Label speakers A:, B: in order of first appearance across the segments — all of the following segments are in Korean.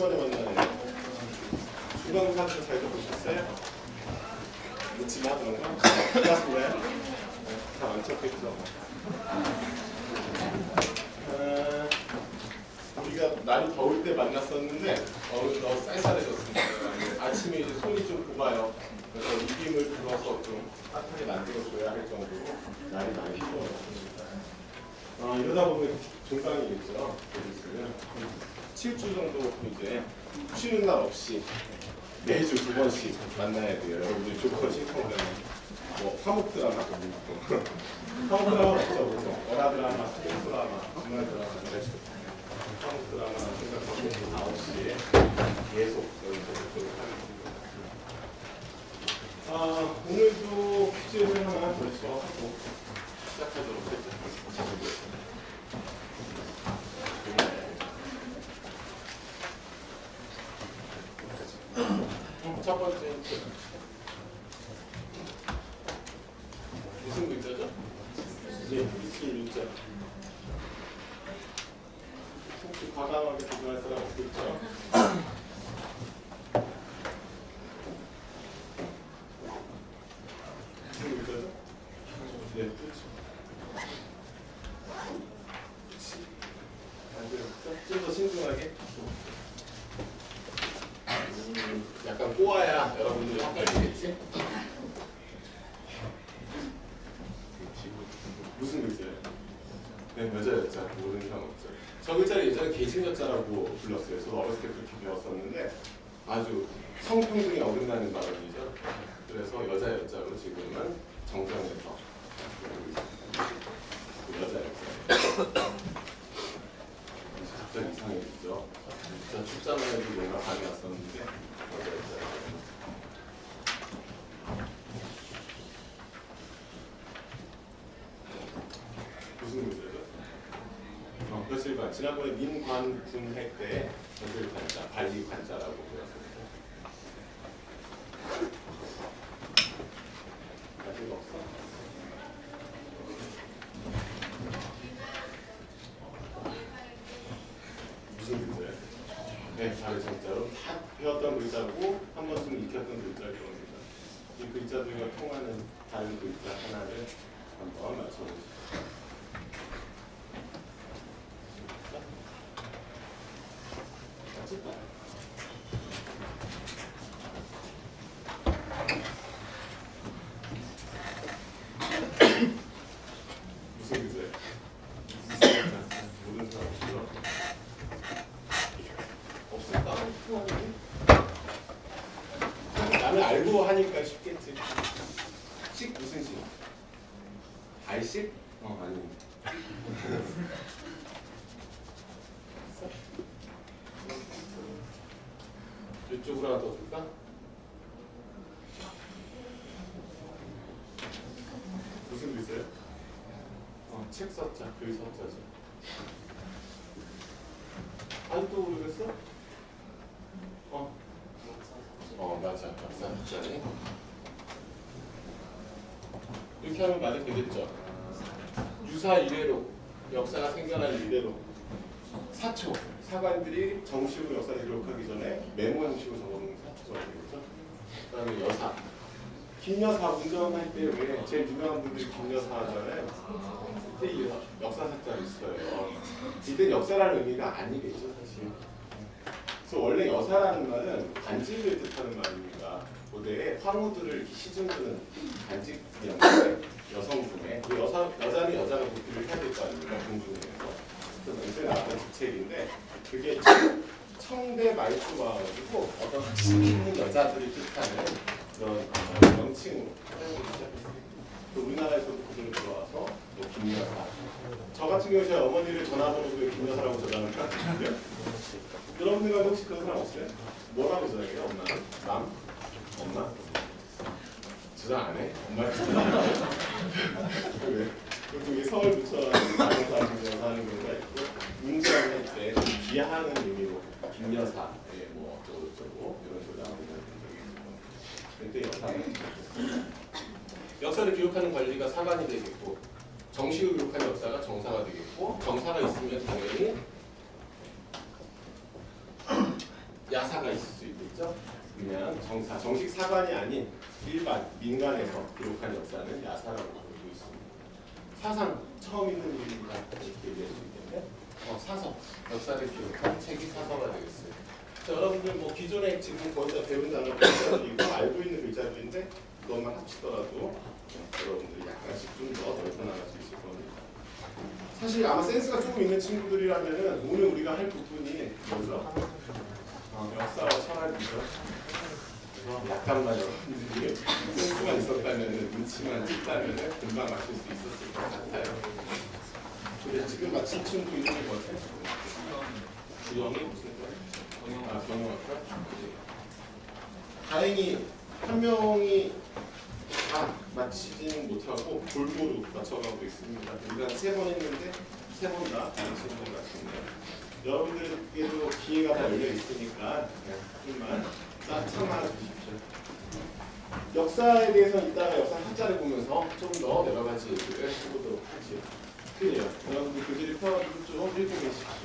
A: 오랜만에 만나네. 중간고사들 잘 들어보셨어요? 묻지마 그런 거? 끝났어요? 다 완척했죠. 우리가 날이 더울 때 만났었는데 오늘 더 쌀쌀해졌습니다. 아침에 이제 손이 좀 고가요. 그래서 입김을 불어서 좀 따뜻하게 만들어줘야 할 정도로 날이 많이 추워졌습니다. 이러다 보면 종강이겠죠. 7주 정도 이제 쉬는 날 없이 매주 2번씩 만나야 돼요. 여러분들이 조건 신청되면 뭐 화목 드라마, 화목 드라마 없죠, 그죠? 월화 드라마, 스페인 드라마, 주말 드라마, 화목 드라마 생각하고 9시에 계속 여기서 하겠습니다. 오늘도 퀴즈를 하나 벌써 하고 시작하도록 했죠. 첫 번째 무슨 글자죠? 네, 미술 윤자. 혹시 과감하게 도전할 사람 없겠죠? 무슨 글자죠? 네, 그렇죠. 좀 더 신중하게. 약간 꼬아야 여러분들이 헷갈리겠지? 무슨 글자예요? 네, 여자였자. 모르는 사람 없어요. 저 글자를 예전에 계승여자라고 불렀어요. 저도 어렸을 때 그렇게 배웠었는데 아주 성평등이 어긋나는 발언이죠. 그래서 여자여자로 지금은 정정해서 여자여자. 갑자기 이상해지죠. 진짜 축자만 해도 뭔가 감이 왔었는데 무슨 문제죠? 며칠간 지난번에 민관군획 때 며칠관자, 관리관자라고 불렀습니다. 아직 없어? 무슨 글자예요? 네, 잘 진짜로 다 배웠던 글자고 한 번쯤 익혔던 글자일 겁니다. 이 글자들과 통하는 다른 글자 하나를 한번 맞춰보시죠. 맞을까? 무슨 글자예요? 모르는 사람 없죠? 없을까? 나는 알고 하니까 쉽겠지. 식 무슨 식? 알식? 아니. 이쪽으로 하나 더 줄까? 무슨 글자예요? 책 서자, 글 서자죠. 아직도 모르겠어? 맞아. 역사자네. 이렇게 하면 말이 되겠죠. 유사 이래로 역사가 생겨난 이래로 사초 사관들이 정식으로 역사를 기록하기 전에 메모 형식으로 적어놓는 사초가 되겠죠. 그다음에 여사 김여사 운전할 때 왜 제일 유명한 분들이 김여사 하잖아요. 그때 역사사자가 있어요. 이때 역사라는 의미가 아니겠죠 사실. 그래서 원래 여사라는 말은 간직을 뜻하는 말입니다. 고대에 황후들을 이렇게 시중드는 간직이었는데 여성분의 그 여자는 여자가 복귀를 해야 될 거 아닙니까? 궁중에서. 그래서 먼저 나왔던 직책인데 그게 청대 말투 와가지고 어떤 학식이 있는 여자들을 뜻하는 그런 명칭으로 사용되기 시작했습니다. 우리나라에서도 그대로 들어와서 뭐 김여사. 저 같은 경우에 제 어머니를 전화번호로 김여사라고 저장할까? 여러분들 혹시 그런 사람 없어요? 뭐라고 저장해요? 엄마? 엄마? 저장 안 해? 엄마 저장 안 해? 왜? 그리고 서울 부처라는 다른 사람들이 하는 경우가 있고 운전할 때 비하하는 의미로 김여사, 뭐 어쩌고저쩌고 이런 식으로 나오는 적이 있고 그때 역사를 기록하는 관리가 사관이 되겠고 정식을 기록하는 역사가 정사가 되겠고 정사가 있으면 당연히 야사가 있을 수 있겠죠. 그냥 정식 사관이 아닌 일반 민간에서 기록한 역사는 야사라고 부르고 있습니다. 사상 처음 있는 일입니다. 이렇게 얘기할 수 있겠네. 사서 역사를 기록한 책이 사서가 되겠어요. 자, 여러분들 뭐 기존에 지금 거의 다 배운 단어 글자들이고 알고 있는 글자들인데 그것만 합치더라도 여러분들이 약간씩 좀 더 넓혀 나갈 수 있을 겁니다. 사실 아마 센스가 조금 있는 친구들이라면은 오늘 우리가 할 부분이 뭐죠? 역사와 철학이죠. 약간만 여러분들이 센스만 있었다면 눈치만 챘다면 금방 맞출 수 있었을 것 같아요. 근데 지금 마침 친구 이름이 뭐지? 주영이 무슨 거야? 경영학과? 다행히 한 명이 다 마치지는 못하고 골고루 맞춰가고 있습니다. 우리가 3번 했는데 3번 다 마치는 것 같습니다. 여러분들께도 기회가 다 열려 있으니까 조금만 참아 주십시오. 역사에 대해서는 이따가 역사 학자를 보면서 좀 더 여러 가지 얘기를 해보도록 하죠. 그래요. 여러분들 교재를 펴가지고 좀 읽고 계십시오.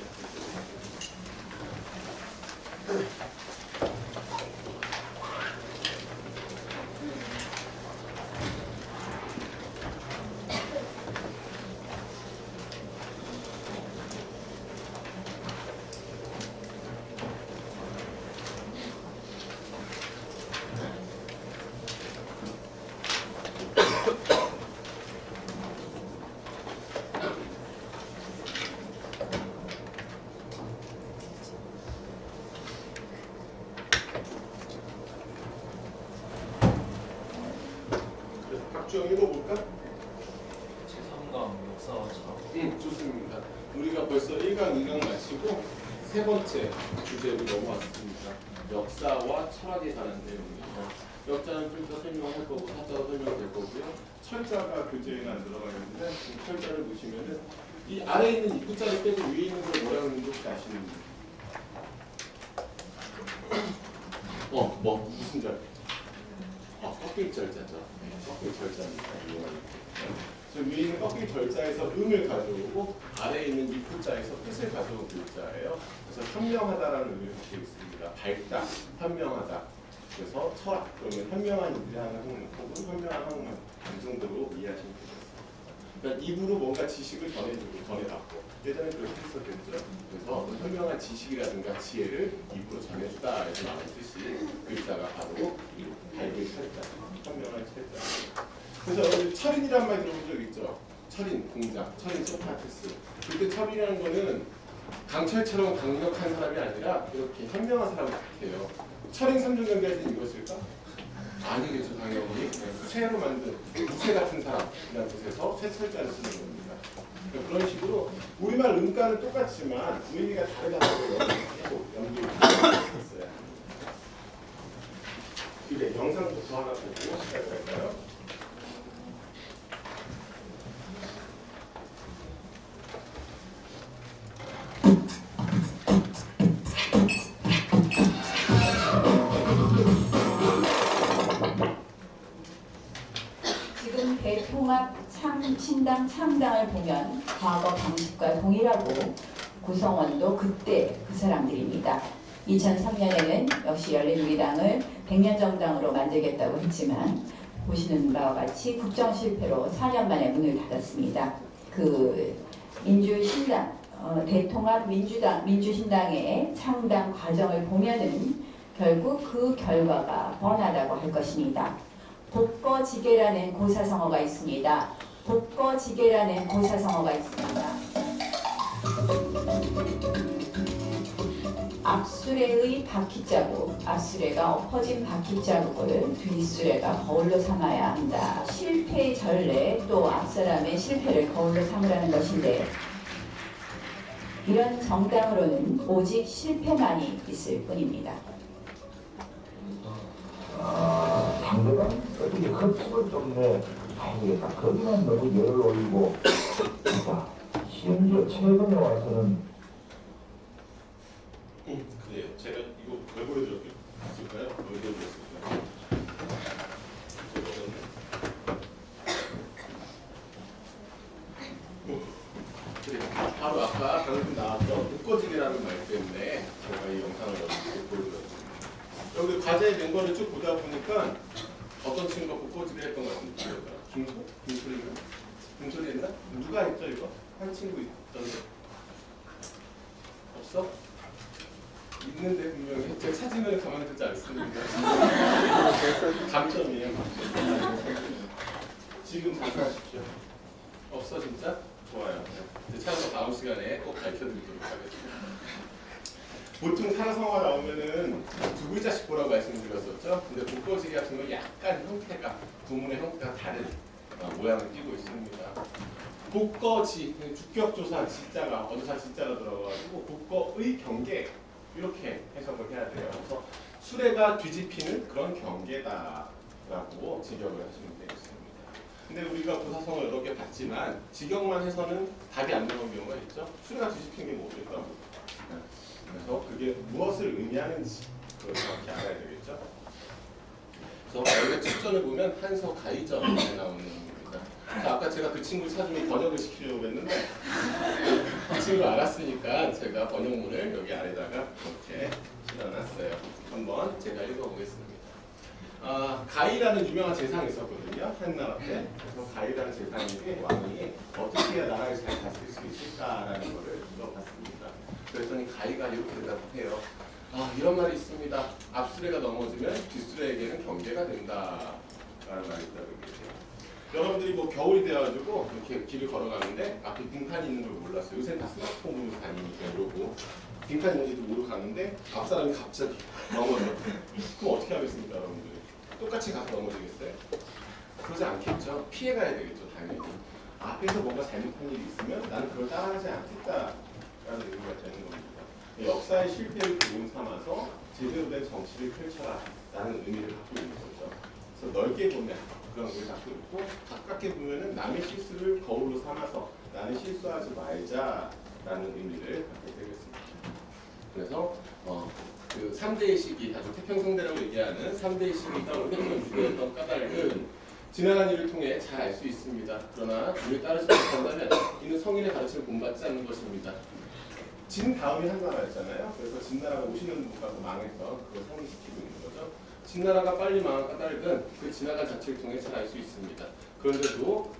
A: 좀 읽어볼까?
B: 제3강 역사와 철학.
A: 좋습니다. 우리가 벌써 1강, 2강 마치고 세 번째 주제로 넘어왔습니다. 역사와 철학에 관한 내용입니다. 역자는 좀 더 설명할 거고 사자가 설명될 거고요. 철자가 교재에는 안 들어가 있는데 철자를 보시면은 이 아래에 있는 입구자를 빼고 위에 있는 걸 뭐라고 하는지 혹시 아시는 분? 무슨 절? 꺾일 절자죠. 꺾일 절자입니다. 저 위에 있는 꺾일 절자에서 음을 가져오고 아래에 있는 입구자에서 뜻을 가져온 글자예요. 그래서 현명하다라는 의미를 갖고 있습니다. 밝다, 현명하다. 그래서 철학, 그러면 현명한 이들이 하는 학문 혹은 현명한 학문 이 정도로 이해하시면 되겠습니다. 그러니까 입으로 뭔가 지식을 전해받고 예전에 그렇게 했었겠죠. 그래서 현명한 지식이라든가 지혜를 입으로 전해주다 해서 나온 뜻이 글자가 바로 이 밝은 철자, 현명한 철자. 그래서 철인이란 말 들어본 적 있죠? 철인, 공자, 철인 소크라테스. 그때 철이라는 거는 강철처럼 강력한 사람이 아니라 이렇게 현명한 사람 같아요. 철인 3중 경계에서 이것일까? 아니겠죠, 당연히. 쇠로 만든 무쇠 같은 사람이라는 뜻에서 쇠철자를 쓰는 겁니다. 그러니까 그런 식으로 우리말 음가는 똑같지만 의미가 다르다고 계속 연구했어요. 그래, 영상부터 하나 보고 시작할까요?
C: 대통합 신당 창당을 보면 과거 방식과 동일하고 구성원도 그때 그 사람들입니다. 2003년에는 역시 열린우리당을 100년 정당으로 만들겠다고 했지만 보시는 바와 같이 국정 실패로 4년 만에 문을 닫았습니다. 그 민주신당, 대통합 민주신당의 창당 과정을 보면은 결국 그 결과가 뻔하다고 할 것입니다. 복거지계라는 고사성어가 있습니다. 복거지계라는 고사성어가 있습니다. 앞수레의 바퀴자국, 앞수레가 엎어진 바퀴자국을 뒷수레가 거울로 삼아야 한다. 실패의 전례, 또 앞사람의 실패를 거울로 삼으라는 것인데 이런 정당으로는 오직 실패만이 있을 뿐입니다.
D: 상대방 어떻게 흡수를 좀 내야겠다. 거기만 너무 열을 올리고 심지어 최근에 와서는
A: 그래요. 제가 이거 왜 보여드렸을까요? 보여드렸을까요? 그래. 바로 아까 방금 나왔던 묶어지기라는 말 때문에 제가 이 영상을 여러분께 보여드렸습니다. 과제 낸 거를 쭉 보다 보니까 어떤 친구가 복고지를 했던 것 같은데 김소리인가? 김소리 했나? 누가 했죠 이거? 한 친구 있던데 없어? 있는데 분명히 제가 찾으면 가만히 듣지 않습니다. 감점이에요. 지금 잠깐하십시오. 없어 진짜? 좋아요. 이제 찾아서 다음 시간에 꼭 밝혀드리도록 하겠습니다. 보통 사라성어가 나오면은 두 글자씩 보라고 말씀드렸었죠. 근데 복거지 같은 건 약간 형태가 구문의 형태가 다른 모양을 띠고 있습니다. 복거지 주격조사 지자가 어조사 지자가 들어가가지고 복거의 경계 이렇게 해석을 해야 돼요. 그래서 수레가 뒤집히는 그런 경계다라고 직역을 하시면 되겠습니다. 근데 우리가 고사성어 여러 개 봤지만 직역만 해서는 답이 안 나오는 경우가 있죠. 수레가 뒤집힌 게 뭡니까? 그래서 그게 무엇을 의미하는지 그걸 정확히 알아야 되겠죠. 그래서 여기가 측전을 보면 한서 가이점에 나오는 겁니다. 그래서 아까 제가 그 친구 찾으면 번역을 시키려고 했는데 그 친구 알았으니까 제가 번역문을 여기 아래다가 이렇게 실어놨어요. 한번 제가 읽어보겠습니다. 가이라는 유명한 재상이 있었거든요. 한나라 때. 그래서 가이라는 재상에게 왕이 어떻게 해야 나라를 잘 다스릴 수 있을까라는 것을 물어봤습니다. 그랬더니 가이가 이렇게 대답해요. 이런 말이 있습니다. 앞수레가 넘어지면 뒷수레에게는 경계가 된다 라는 말이 있다고 얘기해요. 여러분들이 뭐 겨울이 돼가지고 이렇게 길을 걸어가는데 앞에 빙판이 있는 걸 몰랐어요. 요새는 다 스마트폰으로 다니니까 이러고 빙판이 있는지도 모르고 가는데 앞 사람이 갑자기 넘어져. 그럼 어떻게 하겠습니까 여러분들이? 똑같이 가서 넘어지겠어요? 그러지 않겠죠. 피해가야 되겠죠 당연히. 앞에서 뭔가 잘못한 일이 있으면 나는 그걸 따라하지 않겠다 라는 의미가 되는 겁니다. 역사의 실패를 교훈 삼아서 제대로 된 정치를 펼쳐라 라는 의미를 갖고 있는 거죠. 그래서 넓게 보면 그런 의미를 갖고 있고 가깝게 보면 남의 실수를 거울로 삼아서 나는 실수하지 말자 라는 의미를 갖게 되겠습니다. 그래서 그 3대의 시기, 아주 태평성대라고 얘기하는 3대의 시기 가운데 주되었던 까닭은 지나간 일을 통해 잘 알 수 있습니다. 그러나 이를 따르지 못한다면 이는 성인의 가르침을 본받지 않는 것입니다. 진 다음이 한나라였잖아요. 그래서 진나라가 오시는 분까지 망해서 그걸 상기시키고 있는 거죠. 진나라가 빨리 망한 까닭은 그 지나간 자체를 통해 잘 알 수 있습니다. 그런데도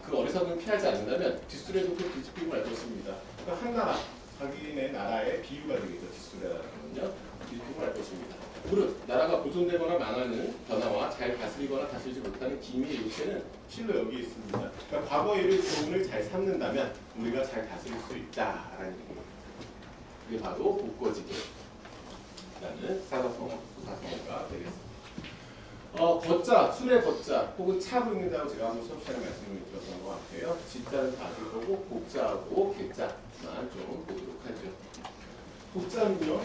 A: 그 어리석음을 피하지 않는다면 뒷수레도 그 뒤집히고 말 것입니다. 그러니까 한나라, 자기네 나라의 비유가 되겠죠. 뒷수레라는 건요. 뒤집히고 말 것입니다. 무릇 나라가 보존되거나 망하는 변화와 잘 다스리거나 다스리지 못하는 기미의 요체는 실로 여기 있습니다. 그러니까 과거 일을 교훈을 잘 삼는다면 우리가 잘 다스릴 수 있다라는 얘기입니다. 그게 바로 복거지계라는 사사성어가 되겠습니다. 거자, 수레 거자 혹은 차부입니다라고 제가 한번 수업 시간에 말씀을 드렸던 것 같아요. 지자는 다 알 거고 복자하고 개자만 좀 보도록 하죠. 복자는요.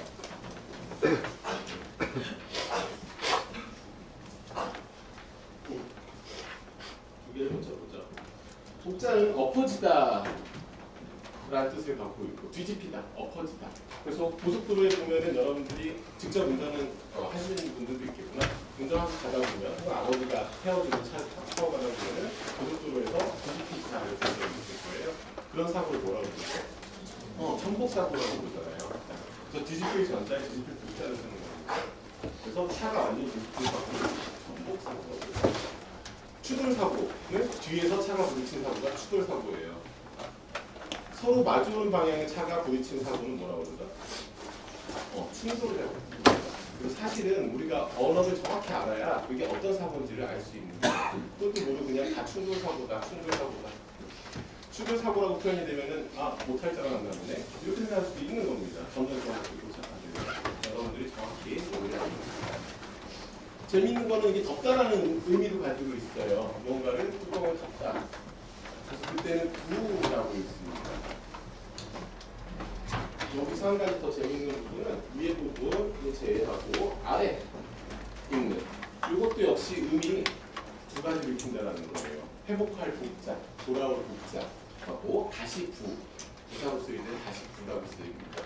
A: 두 개를 먼저 보죠. 복자는 엎어지다 라는 뜻을 갖고 있고 뒤집히다, 엎어지다. 그래서 고속도로에 보면은 여러분들이 직접 운전을 하시는 분들도 있겠구나. 운전하고 가다 보면 혹은 아버지가 태워주는 차 타고 가다 보면은 고속도로에서 뒤집히다 이렇게 있을 거예요. 그런 사고를 뭐라고 그러죠? 전복 사고라고 그러잖아요. 그래서 뒤집힐 전자에 뒤집힐 불자를 쓰는 겁니다. 그래서 차가 완전히 뒤집힌 사고를 전복 사고라고 그러죠. 추돌 사고는 뒤에서 차가 부딪힌 사고가 추돌 사고예요. 서로 마주오는 방향의 차가 부딪힌 사고는 뭐라고 그러죠? 충돌이라고 합니다. 그리고 사실은 우리가 언어를 정확히 알아야 그게 어떤 사고인지를 알 수 있는 거예요. 그것도 모르고 그냥 다 충돌 사고다. 충돌 사고라고 표현이 되면은 못할 자가 난다 보네. 이렇게 생각할 수도 있는 겁니다. 점점 도착하게 여러분들이 정확히 오해를 하는 겁니다. 재미있는 거는 이게 덮다라는 의미도 가지고 있어요. 뭔가를 뚜껑을 덮다. 그래서 그때는 부라고 있습니다. 여기서 한 가지 더 재미있는 부분은 위에 부분 제외하고 아래 있는 이것도 역시 의미 두 가지를 익힌다라는 거예요. 회복할 복자, 돌아올 복자하고 다시 부사로 쓰일 때 다시 부라고 쓰입니다.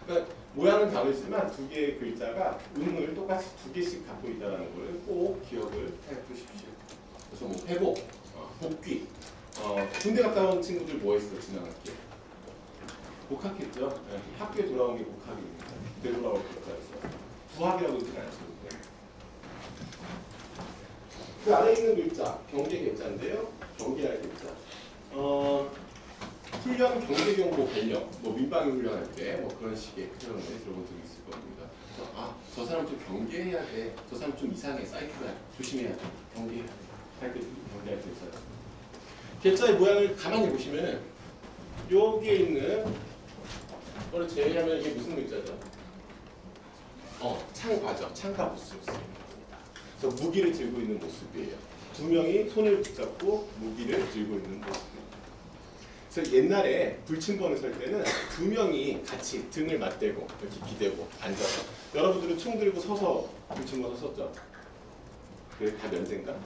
A: 그러니까 모양은 다르지만 두 개의 글자가 음을 똑같이 두 개씩 갖고 있다는 걸 꼭 기억을 해 두십시오. 그래서 뭐 회복, 복귀. 군대 갔다 온 친구들 뭐 했어? 지난 학기에? 복학했죠? 네. 학교에 돌아온 게 복학입니다. 되돌아올 복자였어. 부학이라고 그러진 않죠. 그 아래 있는 글자 경계 글자인데요. 경계할 글자. 훈련 경계 경보 변력, 뭐 민방위 훈련할 때 뭐 그런 식의 표현을 들어본 적이 있을 겁니다. 그래서 저 사람 좀 경계해야 돼. 저 사람 좀 이상해. 사이코야. 조심해야 돼. 경계해야 돼. 할 때 경계할 때 있어요. 글자의 모양을 가만히 보시면은 여기에 있는 거를 제외하면 이게 무슨 글자죠? 창과죠. 창과 모습입니다. 그래서 무기를 들고 있는 모습이에요. 두 명이 손을 붙잡고 무기를 들고 있는 모습입니다. 그래서 옛날에 불침번을 설 때는 두 명이 같이 등을 맞대고 이렇게 기대고 앉아서 여러분들은 총 들고 서서 불침번 섰죠? 그게 다 면제인가?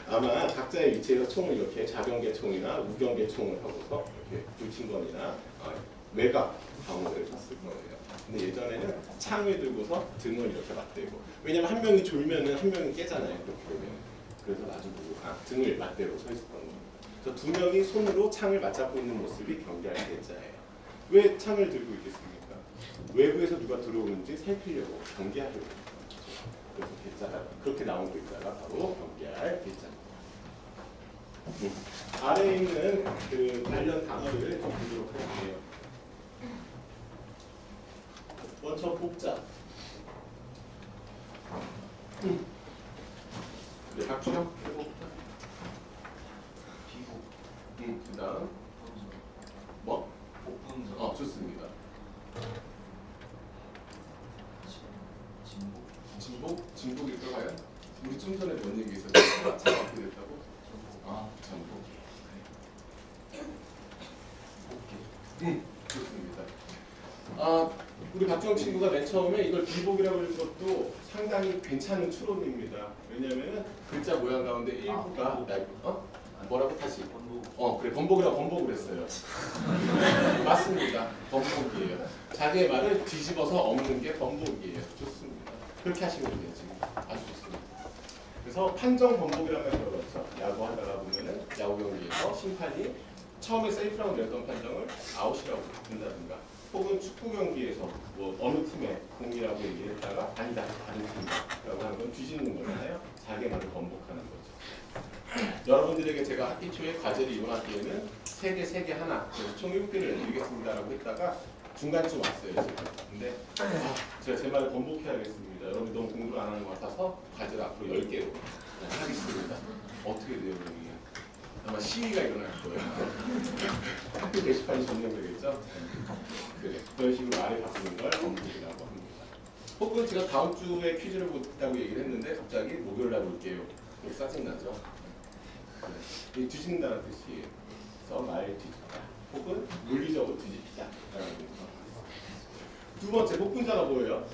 A: 아마 각자의 위치에서 총을 이렇게 자경계총이나 우경계총을 하고서 이렇게 불침번이나 외곽 방어를 쳤을 거예요. 근데 예전에는 창을 들고서 등을 이렇게 맞대고, 왜냐면 한 명이 졸면은 한 명이 깨잖아요. 그렇게 되면. 그래서 마주보고 등을 맞대고 서 있었던 거예요. 그래서 두 명이 손으로 창을 맞잡고 있는 모습이 경계할 대자예요. 왜 창을 들고 있겠습니까? 외부에서 누가 들어오는지 살피려고 경계하려고. 그래서 대자가 그렇게 나온 글자가 바로 경계할 대자입니다. 아래에 있는 그 관련 단어를 좀 보도록 할게요. 먼저 복자. 네, 각주형 해볼까?
B: 비복.
A: 그다음 뭐?
B: 복분자.
A: 좋습니다.
B: 진복.
A: 진복이 들어가요? 우리 좀 전에 뭔 얘기 있었어요? 참 어떻게 됐다고? 전복. 좋습니다. 우리 박주영 친구가 맨 처음에 이걸 비복이라고 할 것도 상당히 괜찮은 추론입니다. 왜냐하면 글자 모양 가운데 일부가 뭐라고 다시?
B: 번복.
A: 그래 번복이라고 번복을 했어요. 맞습니다. 번복이에요. 자기의 말을 뒤집어서 엎는 게 번복이에요. 좋습니다. 그렇게 하시면 돼요. 지금 아주 좋습니다. 그래서 판정 번복이라는 말 들어봤죠. 야구하다가 보면은 야구 경기에서 심판이 처음에 세이프라고 내렸던 판정을 아웃이라고 바꾼다든가, 혹은 축구 경기에서 뭐 어느 팀의 공이라고 얘기했다가 아니다 다른 팀이라고 하는 건 뒤집는 거잖아요. 자기의 말을 번복하는 거죠. 여러분들에게 제가 학기 초에 과제를 이번 학기에는 3개 하나, 그래서 총 7개를 내드리겠습니다라고 했다가 중간쯤 왔어요. 지금. 근데 제가 제 말을 번복해야겠습니다. 여러분이 너무 공부를 안 하는 것 같아서 과제를 앞으로 10개로 하겠습니다. 어떻게 돼요, 여러분이? 아마 시위가 일어날 거예요. 학교 게시판이 점령되겠죠? 그래. 그런 식으로 말을 바꾸는 걸 번복이라고 합니다. 혹은 제가 다음 주에 퀴즈를 보다고 얘기를 했는데 갑자기 목요일 날 볼게요. 짜증나죠? 그래. 이 뒤집는다는 뜻이에요. 그래서 말 뒤집다. 혹은 물리적으로 뒤집히다. 두 번째 복분자가 뭐예요?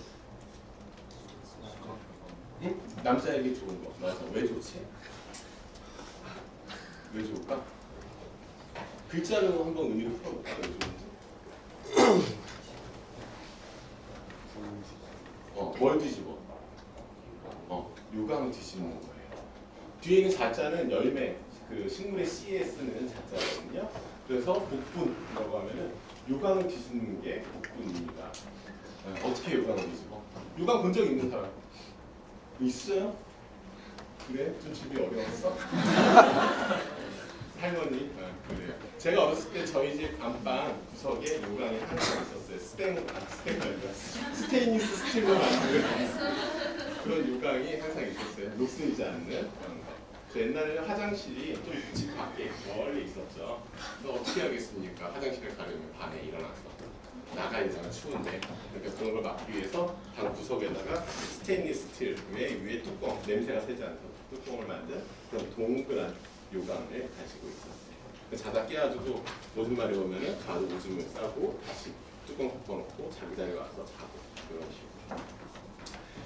A: 응? 남자에게 좋은 거. 맞아. 왜 좋지? 왜 좋을까? 글자로 한번 의미를 풀어볼까? 왜 좋은지. 뭘 뒤집어? 요강을 뒤집는 거예요. 뒤에 있는 자자는 열매, 그 식물의 씨에 쓰는 자자거든요. 그래서 복분이라고 하면은 요강을 뒤집는 게 복분입니다. 어떻게 요강을 뒤집어? 요강 본 적 있는 사람? 있어요? 그래? 좀 집이 어려웠어? 할머니? 그래요. 제가 어렸을 때 저희 집 안방 구석에 요강이 항상 있었어요. 스테인리스 스틸로 만든 그런 요강이 항상 있었어요. 녹슬지 않는 그런 거. 저 옛날에는 화장실이 좀 집 밖에 멀리 있었죠. 그래서 어떻게 하겠습니까? 화장실을 가려면 밤에 일어나서 나가야 되잖아, 추운데. 그러니까 그런 걸 막기 위해서 방 구석에다가 스테인리스 스틸 위에 뚜껑, 냄새가 새지 않도록 뚜껑을 만든 그런 동그란 요강을 가지고 있었어요. 자다 깨가지고 오줌 마려우면은 가로 오줌을 싸고 다시 뚜껑 덮어놓고 자기 자리에 와서 자고, 그런 식으로.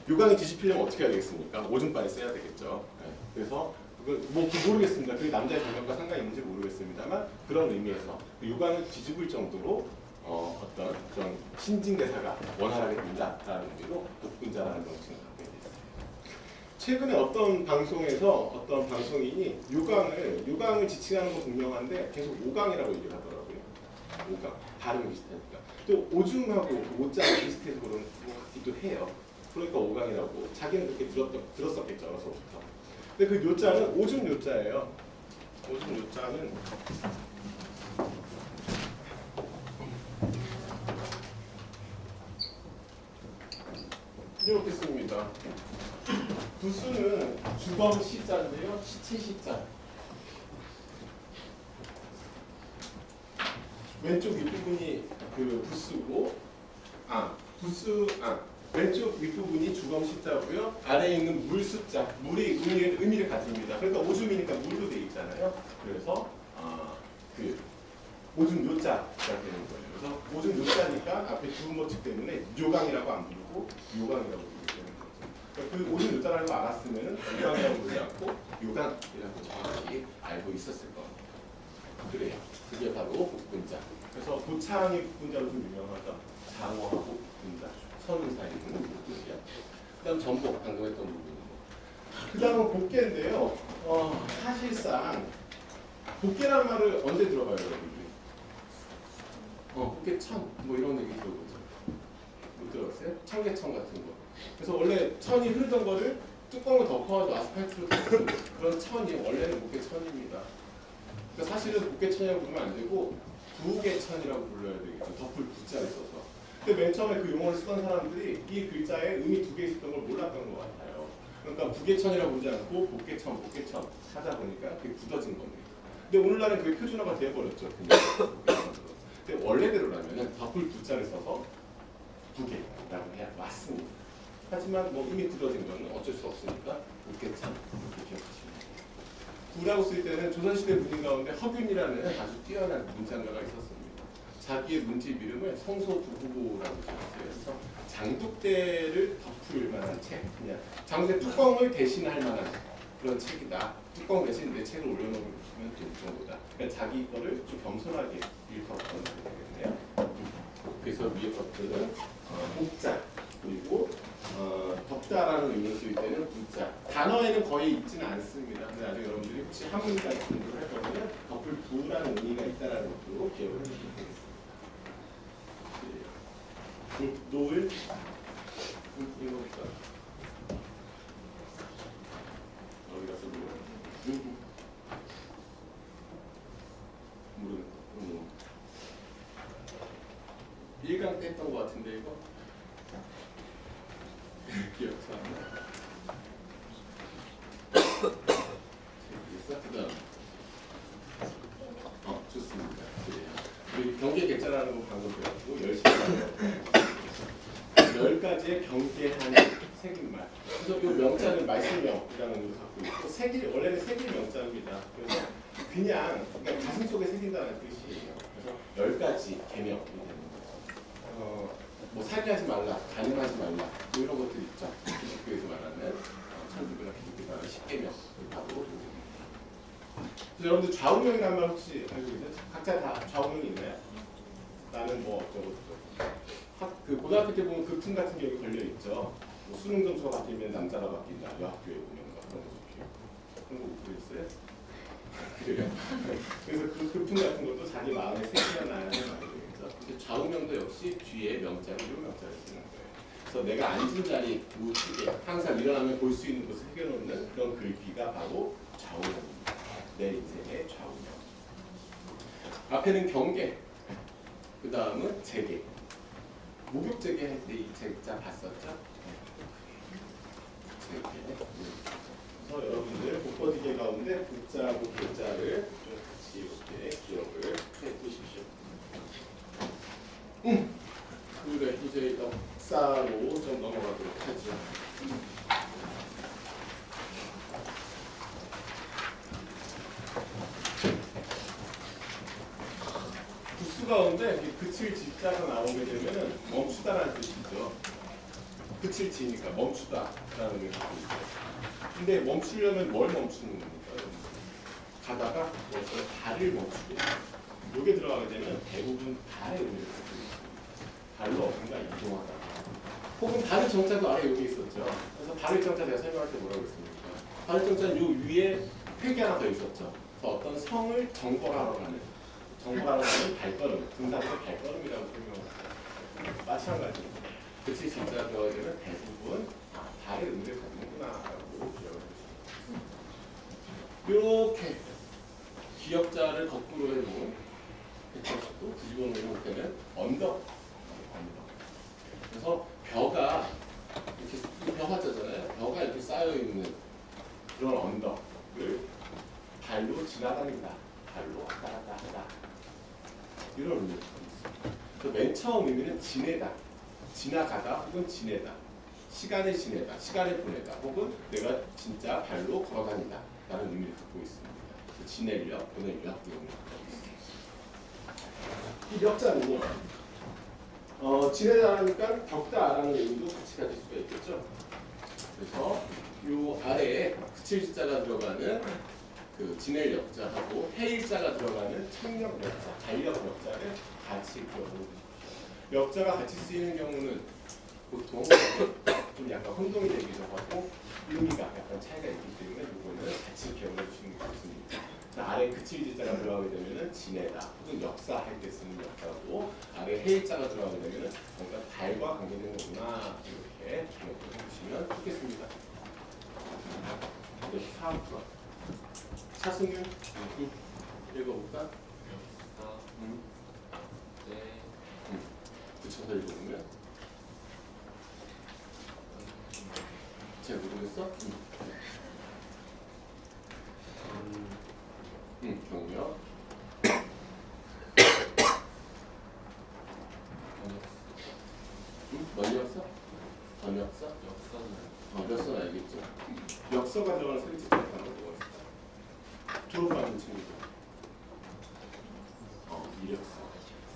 A: 요강이 뒤집히려면 어떻게 해야 되겠습니까? 오줌빨이 써야 되겠죠. 네. 그래서 뭐 모르겠습니다. 그게 남자의 장면과 상관이 있는지 모르겠습니다만 그런 의미에서 요강을 뒤집을 정도로 어떤 그런 신진대사가 원활하게 된다라는 의미로 복분자라는 명칭을 갖게 됐어요. 최근에 어떤 방송에서 어떤 방송인이 요강을 지칭하는 건 분명한데 계속 오강이라고 얘기를 하더라고요. 오강. 발음이 비슷하니까. 또 오줌하고 오자가 비슷해서 그런 것 같기도 해요. 그러니까 오강이라고 자기는 그렇게 들었었겠죠 어서부터. 근데 그 요자는 오줌 요자예요. 오줌 요자는 이렇게 씁니다. 부수는 주검 시자인데요, 시체 시자. 왼쪽 윗부분이 그 부수고, 왼쪽 윗부분이 주검 시자고요. 아래에 있는 물 숫자, 물이 의미를 가집니다. 그러니까 오줌이니까 물로 돼 있잖아요. 그래서 그 오줌 요자가 되는 거예요. 그래서 오줌 요자니까 앞에 두음어치 때문에 요강이라고 안 부르고 요강이라고 부르게 되는 거죠. 그러니까 그 오줌 요자라는 거 알았으면 요강이라고 부르지 않고 요강이라고 정확히 알고 있었을 거예요. 그래요. 그게 바로 복분자. 그래서 도창이 복분자로 좀 유명하죠. 장어하고 복분자, 선을 사이는 복분자. 그다음 전복, 방금 했던 부분이고. 그다음은 복개인데요. 사실상 복개라는 말을 언제 들어봐요, 여러분들이? 복개천 뭐 이런 얘기 들어보죠. 못 들어봤어요? 청계천 같은 거. 그래서 원래 천이 흐르던 거를 뚜껑을 덮어가지고 아스팔트로 덮은 그런 천이 원래는 복개천입니다. 그러니까 사실은 복개천이라고 부르면 안 되고 부개천이라고 불러야 되겠죠. 덮을 부자를 써서. 근데 맨 처음에 그 용어를 쓰던 사람들이 이 글자에 의미 두 개 있었던 걸 몰랐던 것 같아요. 그러니까 부개천이라고 부르지 않고 복개천 찾아보니까 그게 굳어진 겁니다. 근데 오늘날은 그게 표준화가 되어버렸죠. 그냥. 근데 원래대로라면 덮을 부자를 써서 부개라고 해야 맞습니다. 하지만 뭐 이미 굳어진 거는 어쩔 수 없으니까 복개천 이렇게 기억하시면 됩니다. 부라고 쓸 때는 조선시대 분인 가운데 허균이라는 아주 뛰어난 문장가가 있었습니다. 자기의 문집 이름을 성소두후라고 지었어요. 그래서 장독대를 덮을 만한 책, 그냥 장독대 뚜껑을 대신할 만한 그런 책이다. 뚜껑 대신 내 책을 올려놓으면 될 정도다. 그러니까 자기 거를 좀 겸손하게 일컬었던 되겠네요. 그래서 위에 것들은 복자 그리고 덮다라는 의미로 쓸 때는 부자. 단어에는 거의 있지는 않습니다. 근데 나중에 여러분들이 혹시 한문까지 공부를 할 거면 덮을 부라는 의미가 있다라는 것도 기억을 해주시면 되겠습니다. 노을 이거부터 어디 가서 모르는 일강 때 했던 것 같은데 이거 기억도 안 나. 그다음 좋습니다. 그래요. 경계 개자라는 거 방금 배웠고 열심히 10가지의 경계한 색인말. 그래서 이 명자는 말씀명이라는 걸 갖고 있고 색이 원래는 색일 명자입니다. 그래서 그러니까 가슴 속에 새긴다는 뜻이에요. 그래서 10가지 개명이 되는 거죠. 뭐 살인하지 말라, 간음하지 말라, 뭐 이런 것들 있죠. 기독교에서 말하는 천주교나 기독교 말하는 10계명 바로. 그래서 여러분들 좌우명이라는 말 혹시 알고 계세요? 각자 다 좌우명이 있나요? 나는 뭐 그 고등학교 때 보면 그 품 같은 게 여기 걸려 있죠. 뭐 수능 점수가 바뀌면 남자가 바뀐다. 여학교에 보면 그런 거 좋게. 그런 거 못 보셨어요? 그래요. 그래서 그 품 같은 것도 자기 마음에 새겨나야 하는 말이겠죠. 근데 좌우명도 역시 뒤에 명자를 요 명자를 쓰는 거예요. 그래서 내가 앉은 자리 우측에 항상 일어나면 볼 수 있는 곳을 새겨놓는 그런 글귀가 바로 좌우명입니다. 내 인생의 좌우명. 앞에는 경계, 그 다음은 재계. 목욕제계 할 때 이 제자 봤었죠? 재계. 그래서 여러분들 복버지계 가운데 복자하고 개자를 좀 같이 이렇게 기억을 해두십시오. 그래, 이제 역사로 좀 넘어가도록 하죠. 부수 가운데 그칠 지자가 나오게 되면 멈추다라는 뜻이죠. 그칠 지니까 멈추다라는 의미가 있죠. 근데 멈추려면 뭘 멈추는 겁니까? 가다가 발을 멈추게 돼요. 여기에 들어가게 되면 대부분 발의 의미를 갖고 있습니다. 발로 어딘가 이동하다. 혹은 발의 정자도 아래 여기 있었죠. 그래서 발의 정자 내가 설명할 때 뭐라고 했습니까? 발의 정자는 요 위에 획이 하나 더 있었죠. 그래서 어떤 성을 정벌하러 가는 발걸음, 등산의 발걸음이라고 설명합니다. 마찬가지입니다. 그치 진짜 들어가게 되면 대부분 다른 의미를 갖는구나라고 기억을 해주시면 이렇게 기역자를 거꾸로 해놓은 180도 뒤집어 놓으면 되면 언덕. 그래서 벼가 이렇게 벼 화자잖아요. 벼가 이렇게 쌓여 있는 그런 언덕을 발로 지나다닌다. 발로 왔다 갔다 하다. 이런 의미가 있습니다. 그래서 맨 처음 의미는 지내다. 지나가다 혹은 지내다. 시간을 지내다. 시간을 보내다. 혹은 내가 진짜 발로 걸어다니다. 라는 의미를 갖고 있습니다. 그래서 지내력 또는 역 등을 갖고 있습니다. 이 역자는요. 지내다라니까 겪다라는 의미도 같이 가질 수가 있겠죠. 그래서 이 아래에 그칠자가 들어가는 그 지낼 역자하고 해일자가 들어가는 청력 역자, 달력 역자를 같이 기억해 주십시오. 역자가 같이 쓰이는 경우는 보통 좀 약간 혼동이 되기도 하고 의미가 약간 차이가 있기 때문에 이거는 같이 기억해 주시는 게 좋습니다. 아래 그칠자가 들어가게 되면은 지내다 혹은 역사할 때 쓰는 역사고 아래 해일자가 들어가게 되면은 뭔가 달과 관계된 거구나 이렇게 기억해 주시면 좋겠습니다. 네, 4번 차승윤 읽어볼까? 붙여서 읽어보면 잘 모르겠어? 경력 뭐였어? 번역사? 역사는 알겠죠? 역서가 들어가는 세 번째 단어가 뭐가 있을까? 졸업하는 친구들 이력서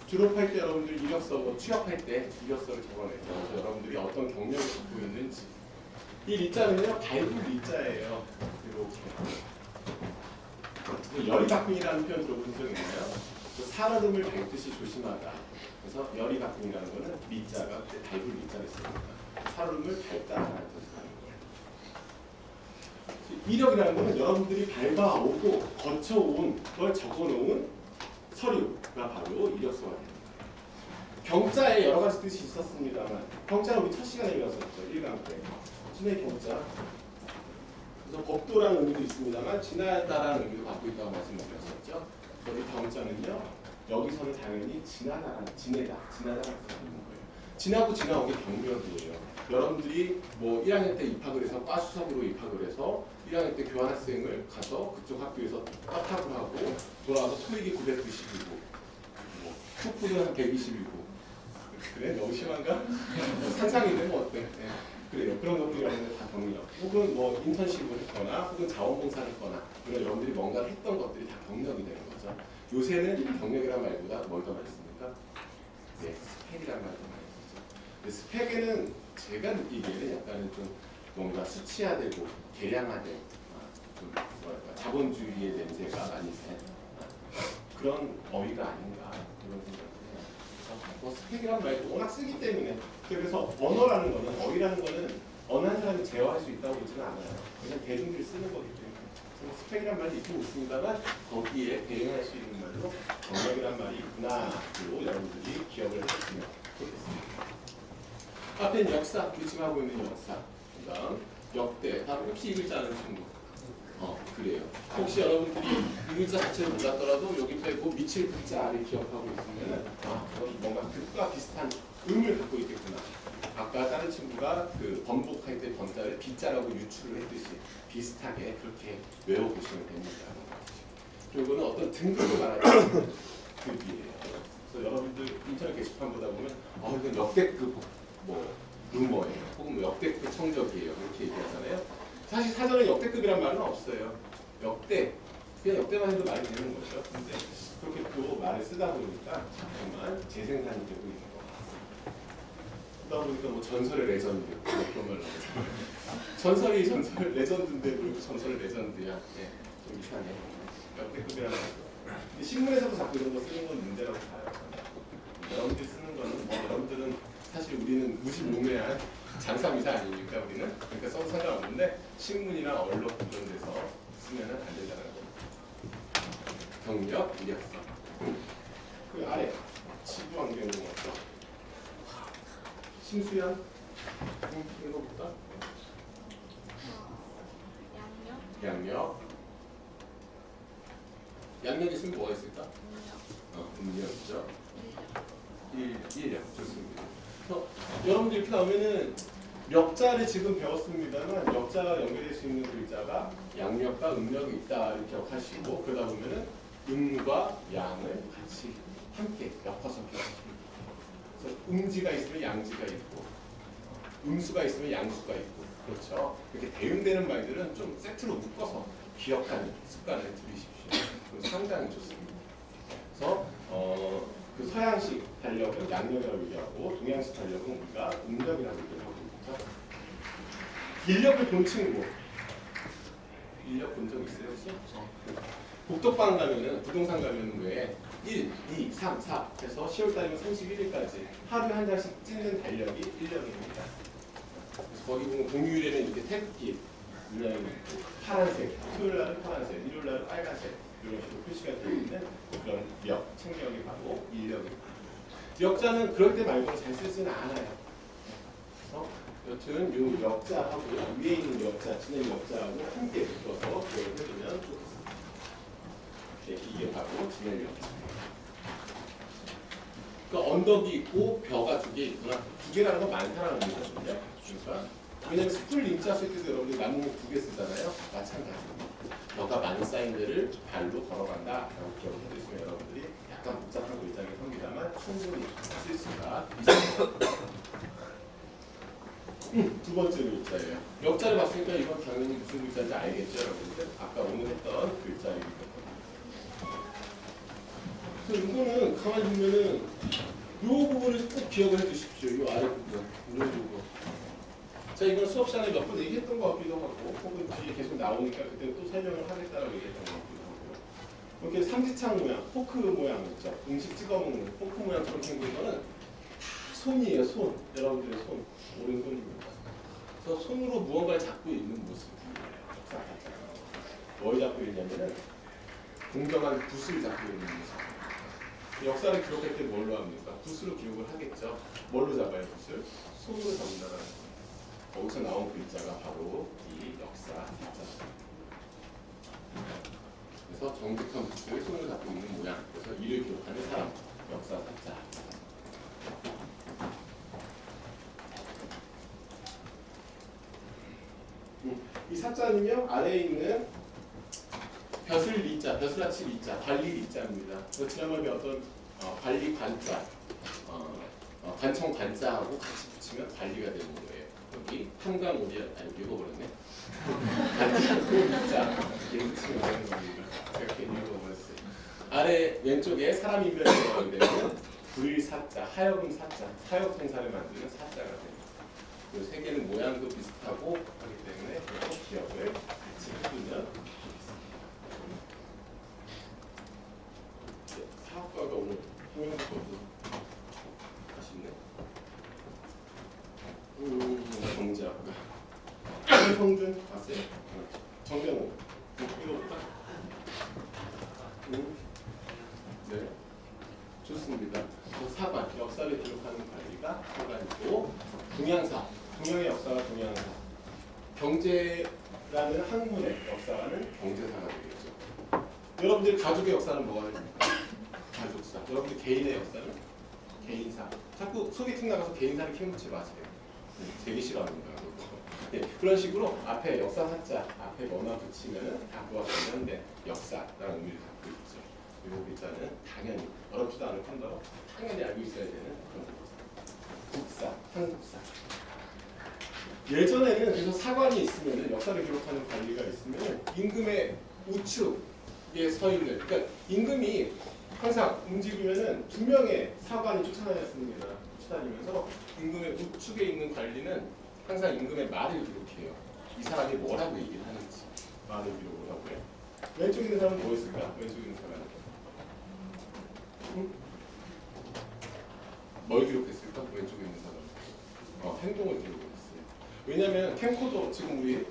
A: 졸업할 때 여러분들 이력서 뭐 취업할 때 이력서를 적어내죠. 그래서 여러분들이 어떤 경력을 갖고 있는지 이 리자는요 발굴 리자예요. 이렇게 열이박빙이라는 표현 들어보신 적 있나요? 살얼음을 밟듯이 조심하다. 그래서 열이박빙이라는 거는 리자가 발굴 리자를 씁니다. 살얼음을 밟다라는 뜻을 하는 거예요. 이력이라는 거는 여러분들이 밟아오고 거쳐온 걸 적어놓은 서류가 바로 이력서가 됩니다. 경자에 여러 가지 뜻이 있었습니다만 경자는 우리 첫 시간에 배웠었죠. 1강 때. 신의 경자. 그래서 법도라는 의미도 있습니다만 지나다라는 의미도 갖고 있다고 말씀드렸었죠. 그래서 이 경자는요. 여기서는 당연히 지나다라는 지나다라는 거예요. 지나고 지나온 게 경력이에요. 여러분들이 뭐 1학년 때 입학을 해서 과수석으로 입학을 해서 1학년 때 교환학생을 가서 그쪽 학교에서 탑탑을 하고 돌아와서 토익이 990이고 뭐 토플은 한 120이고 그래? 너무 심한가? 상상이 되면 어때? 네. 그래요. 그런 것들이 여러분들 다 경력 혹은 뭐 인턴십을 했거나 혹은 자원봉사를 했거나 그런 여러분들이 뭔가 했던 것들이 다 경력이 되는 거죠. 요새는 경력이란 말보다 뭘 더 많이 씁니까? 네, 스펙이란 말도 많이 쓰죠. 근데 스펙에는 제가 느끼기에는 약간은 좀 뭔가 수치화되고 계량화된 좀 뭐랄까 자본주의의 냄새가 많이 된 그런 어휘가 아닌가 그런 생각을 해요. 뭐 스펙이란 말도 워낙 쓰기 때문에 그래서 언어라는 거는 어휘라는 거는 어느 한 사람이 제어할 수 있다고 보지는 않아요. 그냥 대중들이 쓰는 거기 때문에 그래서 스펙이란 말이 있긴 있습니다만 거기에 대응할 수 있는 말로 경력이란 말이 있구나로 여러분들이 기억을 해주시면 좋겠습니다. 앞에는 역사, 우리 지금 하고 있는 역사 그 다음 역대, 다음 혹시 이 글자 아는 친구? 그래요. 혹시 여러분들이 이 글자 자체를 몰랐더라도 여기 빼고 미칠 글자를 기억하고 있으면 그건 뭔가 그과 비슷한 의미를 갖고 있겠구나. 아까 다른 친구가 그 번복할 때 번자를 비자라고 유출을 했듯이 비슷하게 그렇게 외워보시면 됩니다. 그리고 이거는 어떤 등급을 말하는 급이에요. 그래서 여러분들 인터넷 게시판 보다 보면 이건 역대급 뭐 루머예요. 혹은 뭐 역대급 성적이에요. 이렇게 얘기하잖아요. 사실 사전에 역대급이란 말은 없어요. 역대, 그냥 역대만 해도 말이 되는 거죠. 근데 그렇게 또 말을 쓰다 보니까 자꾸만 재생산이 되고 있는 것 같습니다. 그러다 보니까 뭐 전설의 레전드 그런 말로 전설이 전설 레전드인데 그리고 전설의 레전드야. 네, 좀 이상해. 역대급이란 말이죠. 근데 신문에서도 자꾸 이런 거 쓰는 건 문제라고 봐요. 여러분들이 쓰는 거는 뭐 여러분들은 사실 우리는 무시무명한 장사미사 아닙니까 우리는? 그러니까 써도 상관없는데 신문이나 언론 이런 데서 쓰면 안 된다는 거죠. 경력, 이력서. 그 아래 지구환경공학과 심수연 읽어볼까? 양력. 양력 있으면 뭐가 있을까? 음력이죠. 1력 좋습니다. 그래서 여러분들 이렇게 나오면은 역자를 지금 배웠습니다만 역자가 연결될 수 있는 글자가 양력과 음력이 있다 이렇게 기억하시고 그러다 보면은 음과 양을 같이 함께 엮어서 기억하십니다. 그래서 음지가 있으면 양지가 있고 음수가 있으면 양수가 있고 그렇죠. 이렇게 대응되는 말들은 좀 세트로 묶어서 기억하는 습관을 들이십시오. 그거 상당히 좋습니다. 그래서 그 서양식 달력은 양력이라고 얘기하고 동양식 달력은 우리가 음력이라고 얘기하고 있죠. 인력을 본 친구 인력 본 적 있어요 혹시? 복덕방 가면은 부동산 가면은 왜 1, 2, 3, 4 해서 10월달이면 31일까지 하루에 한 달씩 찍는 달력이 1년입니다. 그래서 거기 보면 공휴일에는 이렇게 태극기 파란색, 토요일날은 파란색, 일요일날은 빨간색 이런 식으로 표시가 되어 있는 그런 력, 책력이 바로 인력입니다. 역자는 그럴 때 말고는 잘 쓰지는 않아요. 그래서 여튼 이 역자하고 위에 있는 역자, 진행 역자하고 함께 묶어서 기억을 해두면 좋겠습니다. 네, 이게 바로 진행 역자. 그러니까 언덕이 있고 벼가 2개 있구나. 2개라는 건 많다라는 의미거든요. 그러니까 왜냐면 숯불 임자 쓸 때도 여러분들 나무 2개 쓰잖아요. 마찬가지입니다. 벼가 많이 쌓인 데를 발로 걸어간다라고 기억을 해두시면 여러분들이 약간 복잡한 글자긴 합니다만 충분히 쓸 수가 있습니다. 두 번째 글자예요. 역자를 봤으니까 이건 당연히 무슨 글자인지 알겠죠, 여러분들? 아까 오늘 했던 글자이기 때문에. 그래서 이거는 가만히 보면은 이 부분을 꼭 기억을 해두십시오. 이 아래 부분, 이 부분. 자, 이건 수업 시간에 몇 번 얘기했던 것 같기도 하고, 혹은 뒤에 계속 나오니까 그때 또 설명을 하겠다라고 얘기했던 것 같기도 하고요. 이렇게 삼지창 모양, 포크 모양 있죠. 음식 찍어 먹는 포크 모양처럼 생긴 거는 다 손이에요, 손. 여러분들의 손, 오른손입니다. 그래서 손으로 무언가를 잡고 있는 모습이에요. 뭘 잡고 있냐면은 공정한 붓을 잡고 있는 모습. 역사를 기록할 때 뭘로 합니까? 붓으로 기록을 하겠죠. 뭘로 잡아요, 붓을? 손으로 잡는다는 거예요. 거기서 나온 글자가 바로 이 역사 글자. 그래서 정직한 붓을 손으로 잡고 있는 모양. 그래서 이를 기록하는 사람, 역사 글자. 이 사자는요 아래에 있는 벼슬 리자, 벼슬아치 리자, 관리 리자입니다. 지난번에 어떤 관리 관자, 관청 관자하고 같이 붙이면 관리가 되는 거예요. 여기 한강오리야, 아니 읽어버렸네. 관자하고 리자 이렇게 붙이면 되는 겁니다. 제가 괜히 읽어버렸어요. 아래 왼쪽에 사람 인별이 들어가게 되면 불사자, 하여금 사자, 사역 행사를 만드는 사자가 됩니다. 이 세 개는 모양도 비슷하고 하기 때문에 꼭 기억을 같이 해두면 좋겠습니다. 사학과가 오늘 홍영수도 하시네. 정재학과 성준 봤어요? 정병호 읽어볼까? 네, 좋습니다. 사관, 역사를 기록하는 관리가 사관이고 동양사, 동양의 역사가 동양사, 경제라는 학문의 역사는 경제사가 되겠죠. 여러분들 가족의 역사는 뭐가 됩니까? 가족사. 여러분들 개인의 역사는 개인사. 자꾸 소개팅 나가서 개인사를 캐묻지 마세요. 되게 싫어합니다. 네, 그런 식으로 앞에 역사 사자, 앞에 뭐만 붙이면 다 그와 관련된 역사라는 의미를 갖고 있죠. 이 글자는 당연히 어렵지도 않을 뿐더러 당연히 알고 있어야 되는 그런 글자. 국사, 한국사. 예전에는 그래서 사관이 있으면 역사를 기록하는 관리가 있으면 임금의 우측에 서 있는, 그러니까 임금이 항상 움직이면은 2명의 사관이 쫓아다녔습니다. 쫓아다니면서 임금의 우측에 있는 관리는 항상 임금의 말을 기록해요. 이 사람이 뭐라고 얘기를 하는지 말을 기록을 하고요. 왼쪽에 있는 사람은 뭐였을까? 왼쪽에 있는 사람은 뭘 기록했을까? 왼쪽에 있는 사람은 행동을 기록했어요. 왜냐하면 캠코더 지금 우리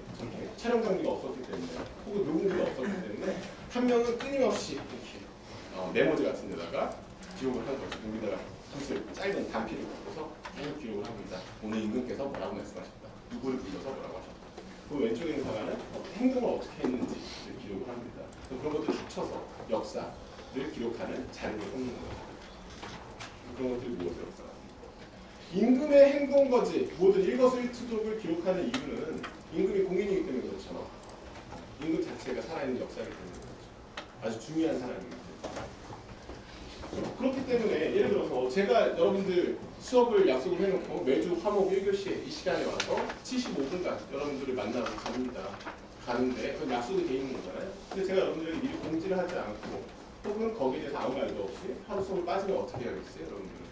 A: 촬영 장비가 없었기 때문에 혹은 녹음기가 없었기 때문에 한 명은 끊임없이 이렇게 메모지 같은 데다가 기록을 한 거죠. 여기다가 붓을 짧은 단필을 갖고서 계속 기록을 합니다. 오늘 임금께서 뭐라고 말씀하셨다. 누구를 불러서 뭐라고 하셨다. 그 왼쪽에 있는 사관은 행동을 어떻게 했는지 기록을 합니다. 그런 것들을 합쳐서 역사를 기록하는 자료를 뽑는 거예요. 그런 것들이 무엇을 역사가? 임금의 행동거지 모든 일거수일투족을 기록하는 이유는 임금이 공인이기 때문에 그렇죠. 임금 자체가 살아있는 역사이기 때문에 그렇죠. 아주 중요한 사람이기 때문에. 그렇기 때문에 예를 들어서 제가 여러분들 수업을 약속을 해놓고 매주 화목 1교시에 이 시간에 와서 75분간 여러분들을 만나고 가는데 그건 약속이 돼 있는 거잖아요. 근데 제가 여러분들에게 미리 공지를 하지 않고 혹은 거기에 대해서 아무 말도 없이 하루 수업을 빠지면 어떻게 해야겠어요, 여러분들은?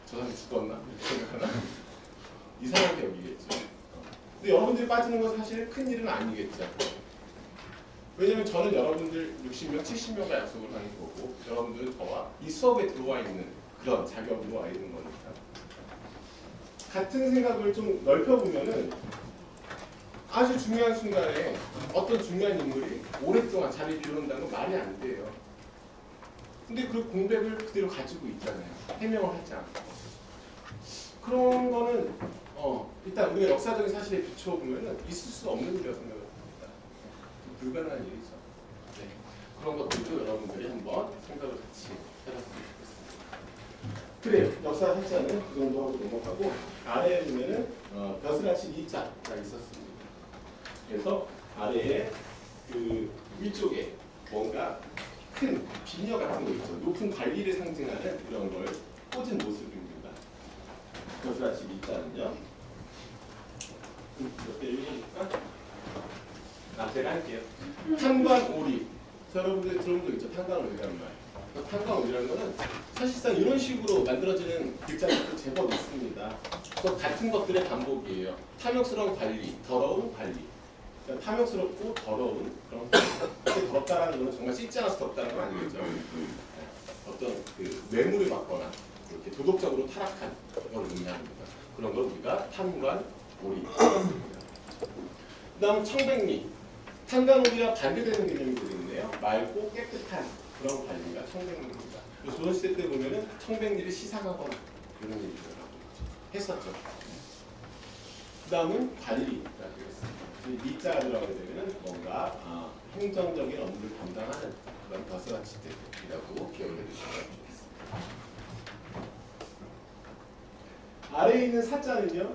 A: 저 사람이 죽었나? 이렇게 생각하나? 이상하게 여기겠죠. 근데 여러분들이 빠지는 건 사실 큰 일은 아니겠죠. 왜냐면 저는 여러분들 60명, 70명과 약속을 하는 거고 여러분들은 저와 이 수업에 들어와 있는 그런 자격으로 와 있는 거니까. 같은 생각을 좀 넓혀보면은 아주 중요한 순간에 어떤 중요한 인물이 오랫동안 자리를 비워놓는다는 건 말이 안 돼요. 근데 그 공백을 그대로 가지고 있잖아요. 해명을 하지 않고. 그런 거는 일단 우리가 역사적인 사실에 비춰보면은 있을 수 없는 일이라고 생각합니다. 불가능한 일이죠. 네. 그런 것들도 여러분들이 한번 생각을 같이 해봤으면 좋겠습니다. 그래요. 역사 학자는 그 정도 하고 넘어가고 아래에 보면은 벼슬아치 이자가 있었습니다. 그래서 아래에 그 위쪽에 뭔가 큰 비녀 같은 거 있죠. 높은 관리를 상징하는 이런 걸 꽂은 모습입니다. 벼슬아치 이자는요. 몇 개 읽어볼까? 제가 할게요. 탄관오리. 여러분들 들어본 적 있죠? 탄관오리라는 말. 탄관오리라는 거는 사실상 이런 식으로 만들어지는 글자들도 제법 있습니다. 또 같은 것들의 반복이에요. 탐욕스러운 관리, 더러운 관리. 그러니까 탐욕스럽고 더러운 그런 관리. 더럽다라는 건 정말 씻지 않아서 더럽다는 건 아니겠죠. 어떤 그 뇌물을 받거나 이렇게 도덕적으로 타락한 걸 의미합니다. 그런 걸 우리가 탄관오리. 그다음 청백리. 탄관오리와 반대되는 개념들이 있는데요. 맑고 깨끗한 그런 관리가 청백리입니다. 조선시대 때 보면은 청백리를 시상하거나 이런 얘기를 하고 했었죠. 그 다음은 관리라고 했습니다. 리자가 들어가게 되면은 뭔가 행정적인 업무를 담당하는 그런 버스가치들이라고 기억을 해주시면 좋겠습니다. 아래에 있는 사자는요.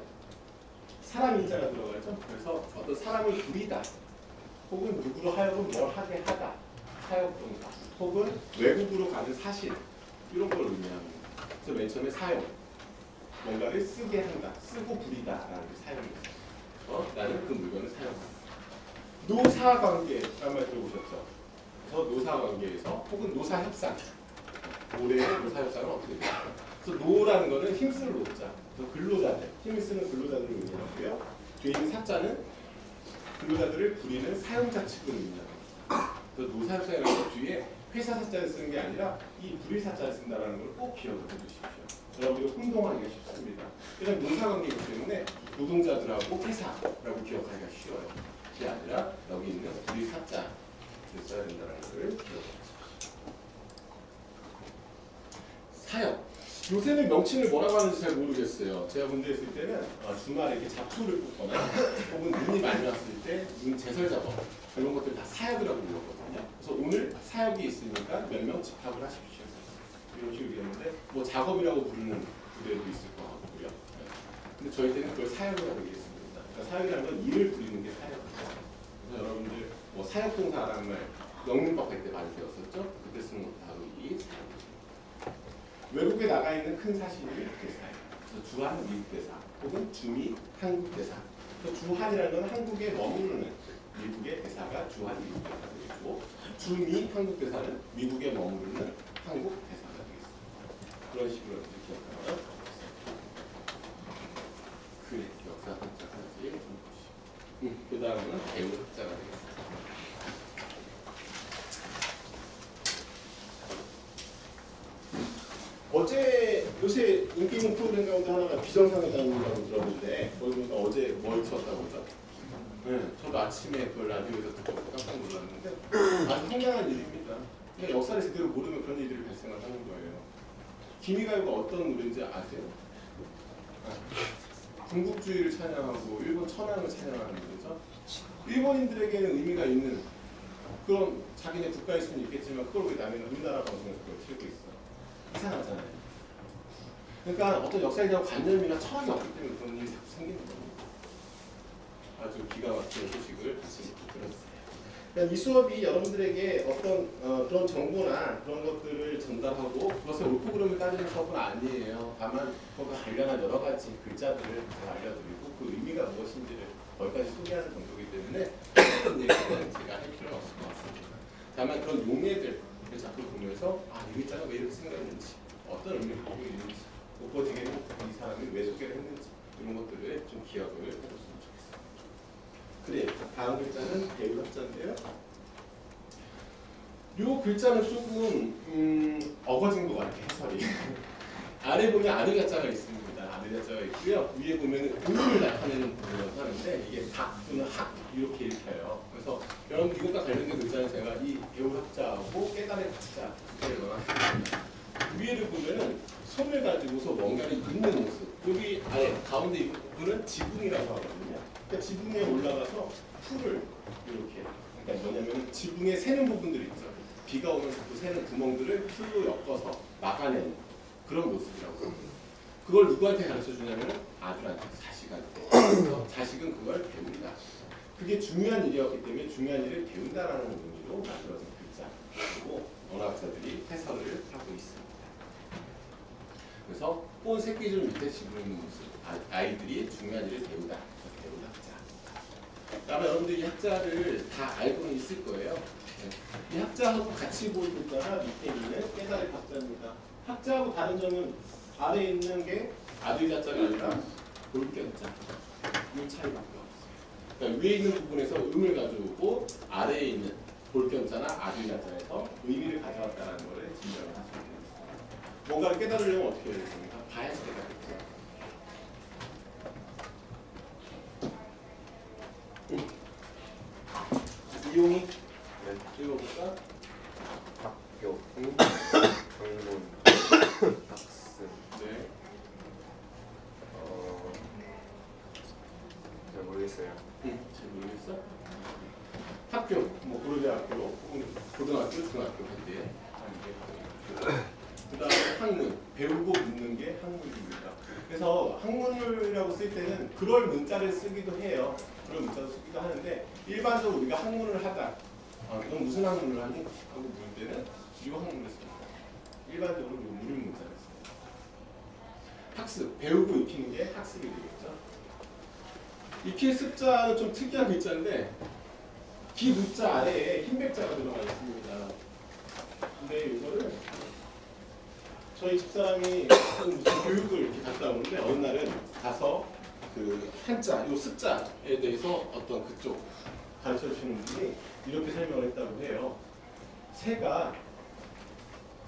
A: 사람 인자가 들어가죠. 그래서 어떤 사람을 부리다. 혹은 누구로 하여금 뭘 하게 하다, 사역동사, 혹은 외국으로 가는 사실 이런 걸 의미합니다. 그래서 맨 처음에 사용, 뭔가를 쓰게 한다, 쓰고 부리다라는 게 사용입니다. 나는 그 물건을 사용한다. 노사관계라는 말 들어보셨죠? 그래서 노사관계에서 혹은 노사협상, 올해의 노사협상은 어떻게 됩니까? 그래서 노라는 거는 힘쓰는 노자, 그래서 근로자들, 힘을 쓰는 근로자들을 의미하고요. 뒤에 있는 사자는 근로자들을 부리는 사용자 측을 의미합니다. 그래서 노사협상이라는 것 뒤에 회사 사자를 쓰는 게 아니라 이 부릴 사자를 쓴다는 걸 꼭 기억을 해두십시오. 여러분들 혼동하기가 쉽습니다. 이런 노사관계이기 때문에 노동자들하고 회사라고 기억하기가 쉬워요. 그게 아니라 여기 있는 부릴 사자를 써야 된다는 걸 기억하십시오. 사역. 요새는 명칭을 뭐라고 하는지 잘 모르겠어요. 제가 문제 있을 때는 주말에 이렇게 잡초를 뽑거나 혹은 눈이 많이 왔을 때 눈 제설 작업 이런 것들 다 사역이라고 불렀거든요. 그래서 오늘 사역이 있으니까 몇 명 집합을 하십시오. 이런 식으로 얘기했는데 뭐 작업이라고 부르는 부대도 있을 것 같고요. 근데 저희 때는 그걸 사역이라고 얘기했습니다. 그러니까 사역이라는 건 일을 부리는 게 사역이죠. 그래서 여러분들 뭐 사역동사라는 말 영문법 할 때 많이 배웠었죠. 그때 쓰는 것 바로 이 사역입니다. 외국에 나가 있는 큰 사실이 대사예요. 그래서 주한 미국 대사 혹은 주미 한국 대사. 주한이라는 건 한국에 머무르는 미국의 대사가 주한 미국 대사가 되겠고 주미 한국 대사는 미국에 머무르는 한국 대사가 되겠습니다. 그런 식으로 기억하면 좋겠습니다. 그래, 역사 학자까지 좀 보시고 그 다음은 배우 학자가 되겠습니다. 요새 인기 있는 프로그램 가운데 하나가 비정상회담이라고 들었는데 거기 보니까 어제 뭘 틀었다고 그러죠? 네, 저도 아침에 그걸 라디오에서 듣고 깜짝 놀랐는데 아주 황당한 일입니다. 그냥 역사를 제대로 모르면 그런 일들이 발생을 하는 거예요. 기미가요가 어떤 노래인지 아세요? 군국주의를 찬양하고 일본 천황을 찬양하는 노래죠. 일본인들에게는 의미가 있는 그런 자기네 국가일 수는 있겠지만 그걸 왜 남의 우리나라 방송에서 그걸 틀고 있어? 이상하잖아요. 그러니까 어떤 역사에 대한 관념이나 철학이 없기 때문에 그런 일이 자꾸 생기는 겁니다. 아주 기가 막힌 소식을 다시 들었어요. 그러니까 이 수업이 여러분들에게 어떤 그런 정보나 그런 것들을 전달하고 그것을 옳고 그름을 따지는 수업은 아니에요. 다만 그것과 관련한 여러 가지 글자들을 제가 알려드리고 그 의미가 무엇인지를 거기까지 소개하는 정도이기 때문에 그런 얘기는 제가 할 필요는 없을 것 같습니다. 다만 그런 용례들을 자꾸 보면서 이 글자가 왜 이렇게 생각했는지 어떤 의미를 갖고 있는지 돋보지게는 이 사람이 왜 소개를 했는지 이런 것들을 좀 기억을 해줬으면 좋겠습니다. 그래, 다음 글자는 배우 합자인데요. 요 글자는 조금 어거진 것 같아요, 해설이. 아래 보면 아르자자가 있습니다. 아르자자가 있고요. 위에 보면 음을 나타내는 부분이라고 하는데 이게 박 또는 학 이렇게 읽혀요. 그래서 여러분 이것과 관련된 글자는 제가 이 배우 합자하고 깨달의 합자 이렇게 넣어놨습니다. 위에를 보면은 손을 가지고서 뭔가를 잇는 모습. 여기 아래 가운데 이 부분은 지붕이라고 하거든요. 그러니까 지붕에 올라가서 풀을 이렇게. 그러니까 뭐냐면 지붕에 새는 부분들이 있죠. 비가 오면 자꾸 새는 구멍들을 풀로 엮어서 막아내는 그런 모습이라고 합니다. 그걸 누구한테 가르쳐 주냐면 아들한테, 자식한테. 그래서 자식은 그걸 배운다. 그게 중요한 일이었기 때문에 중요한 일을 배운다라는 의미로 만들어진 글자. 그리고 언어학자들이 해설을 하고 있습니다. 그래서 본 새끼줄 밑에 지붕 있는 모습. 아이들이 중요한 일을 배우다. 배우다 학자. 그다음에 여러분들이 이 학자를 다 알고는 있을 거예요. 이 학자하고 같이 보일 글자가 밑에 있는 깨달의 학자입니다. 학자하고 다른 점은 아래에 있는 게 아들자자가 아니라 볼견자. 이 차이밖에 없어요. 그러니까 위에 있는 부분에서 음을 가져오고 아래에 있는 볼견자나 아들자자에서 의미를 가져왔다는 것을 증명을 하시면 됩니다. 뭔가를 깨달으려면 어떻게 해야 되겠습니까? 봐야지 깨달겠죠. 이용이 읽어볼까?
B: 학교, 방문, 학습.
A: 네.
B: 잘 모르겠어요.
A: 잘 모르겠어? 학교, 뭐 고려대학교, 고등학교, 중학교 한데 그 다음에 학문, 배우고 묻는 게 학문입니다. 그래서 학문이라고 쓸 때는 그럴 문자를 쓰기도 해요. 그런 문자도 쓰기도 하는데 일반적으로 우리가 학문을 하다 넌 무슨 학문을 하니? 하고 물을 때는 이 학문을 씁니다. 일반적으로 무림 문자를 씁니다. 학습, 배우고 익히는 게 학습이 되겠죠. 익힐 습자는 좀 특이한 글자인데 기 누자 아래에 흰백자가 들어가 있습니다. 근데 이거를 저희 집사람이 무슨 교육을 이렇게 갔다 오는데 어느 날은 가서 그 한자, 요 습자에 대해서 어떤 그쪽 가르쳐 주시는 분이 이렇게 설명을 했다고 해요. 새가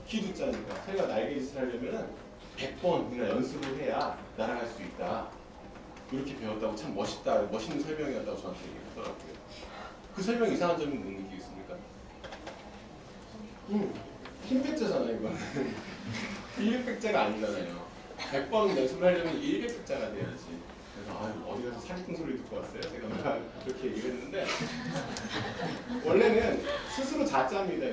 A: 기두자니까 새가 날개짓을 하려면 100번이나 연습을 해야 날아갈 수 있다. 이렇게 배웠다고 참 멋있다, 멋있는 설명이었다고 저한테 얘기하더라고요. 그 설명 이상한 점이 못 느끼겠습니까? 흰백자잖아요, 이거는. 100백자가 아니잖아요. 100번 연습을 하려면 100백자가 돼야지. 그래서 어디 가서 사기꾼 소리 듣고 왔어요? 제가 막 그렇게 얘기를 했는데 원래는 스스로 자자입니다.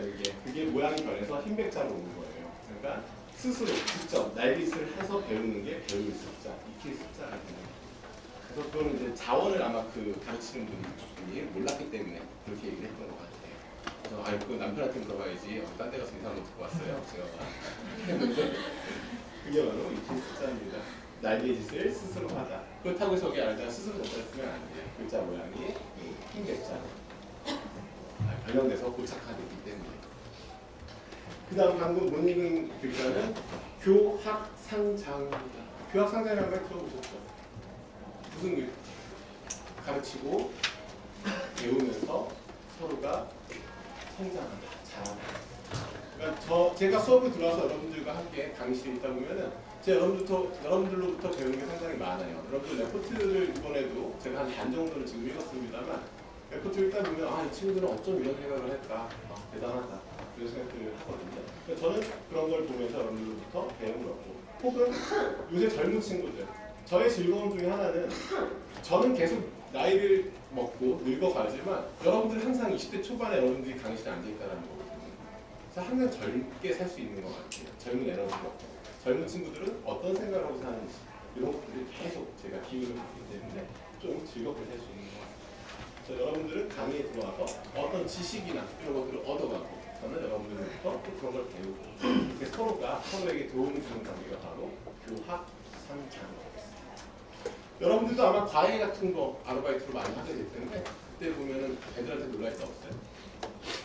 A: 그게 모양이 변해서 흰백자로 오는 거예요. 그러니까 스스로 직접 날깃을 해서 배우는 게 배울 습자, 익힐 습자가 되는 거예요. 그래서 그거는 이제 자원을 아마 그 가르치는 분이 몰랐기 때문에 그렇게 얘기를 했던 것 같아요. 그래서 그 남편한테 물어봐야지 딴 데 가서 이상한 거 듣고 왔어요. 제가 했는데 그게 바로 익힐 습자입니다. 날개짓을 스스로 하자. 그렇다고 해서 여기 아래다가 스스로 자자를 쓰면 안 돼요. 글자 모양이 흰백자. 변형돼서 고착화되기 때문에. 그 다음 방금 못 읽은 글자는 교학상장입니다. 교학상장이라는 말 들어보셨죠? 무슨 글? 가르치고 배우면서 서로가 성장한다, 자란다. 그러니까 제가 수업을 들어와서 여러분들과 함께 강의실에 있다 보면은 제가 여러분들로부터 배우는 게 상당히 많아요. 여러분들 레포트를 이번에도 제가 한 반 정도를 지금 읽었습니다만 레포트 읽다 보면 이 친구들은 어쩜 이런 생각을 할까? 대단하다. 그런 생각들을 하거든요. 그러니까 저는 그런 걸 보면서 여러분들부터 배우는 거고, 혹은 요새 젊은 친구들, 저의 즐거움 중에 하나는 저는 계속 나이를 먹고 늙어가지만 여러분들 항상 20대 초반에 여러분들이 강의실에 앉아있다는 거거든요. 그래서 항상 젊게 살 수 있는 것 같아요. 젊은 에너지가 없고, 젊은 친구들은 어떤 생각을 하고 사는지 이런 것들을 계속 제가 기운을 받기 때문에 좀 즐겁게 살 수 있는 것 같아요. 그래서 여러분들은 강의에 들어와서 어떤 지식이나 이런 것들을 얻어가고, 저는 여러분들부터 또 그런 걸 배우고, 그래서 서로가 서로에게 도움을 주는 관계가 바로 교합 상장입니다. 여러분들도 아마 과외 같은 거 아르바이트로 많이 하게 될 텐데, 그때 보면은 애들한테 놀랄 거 없어요?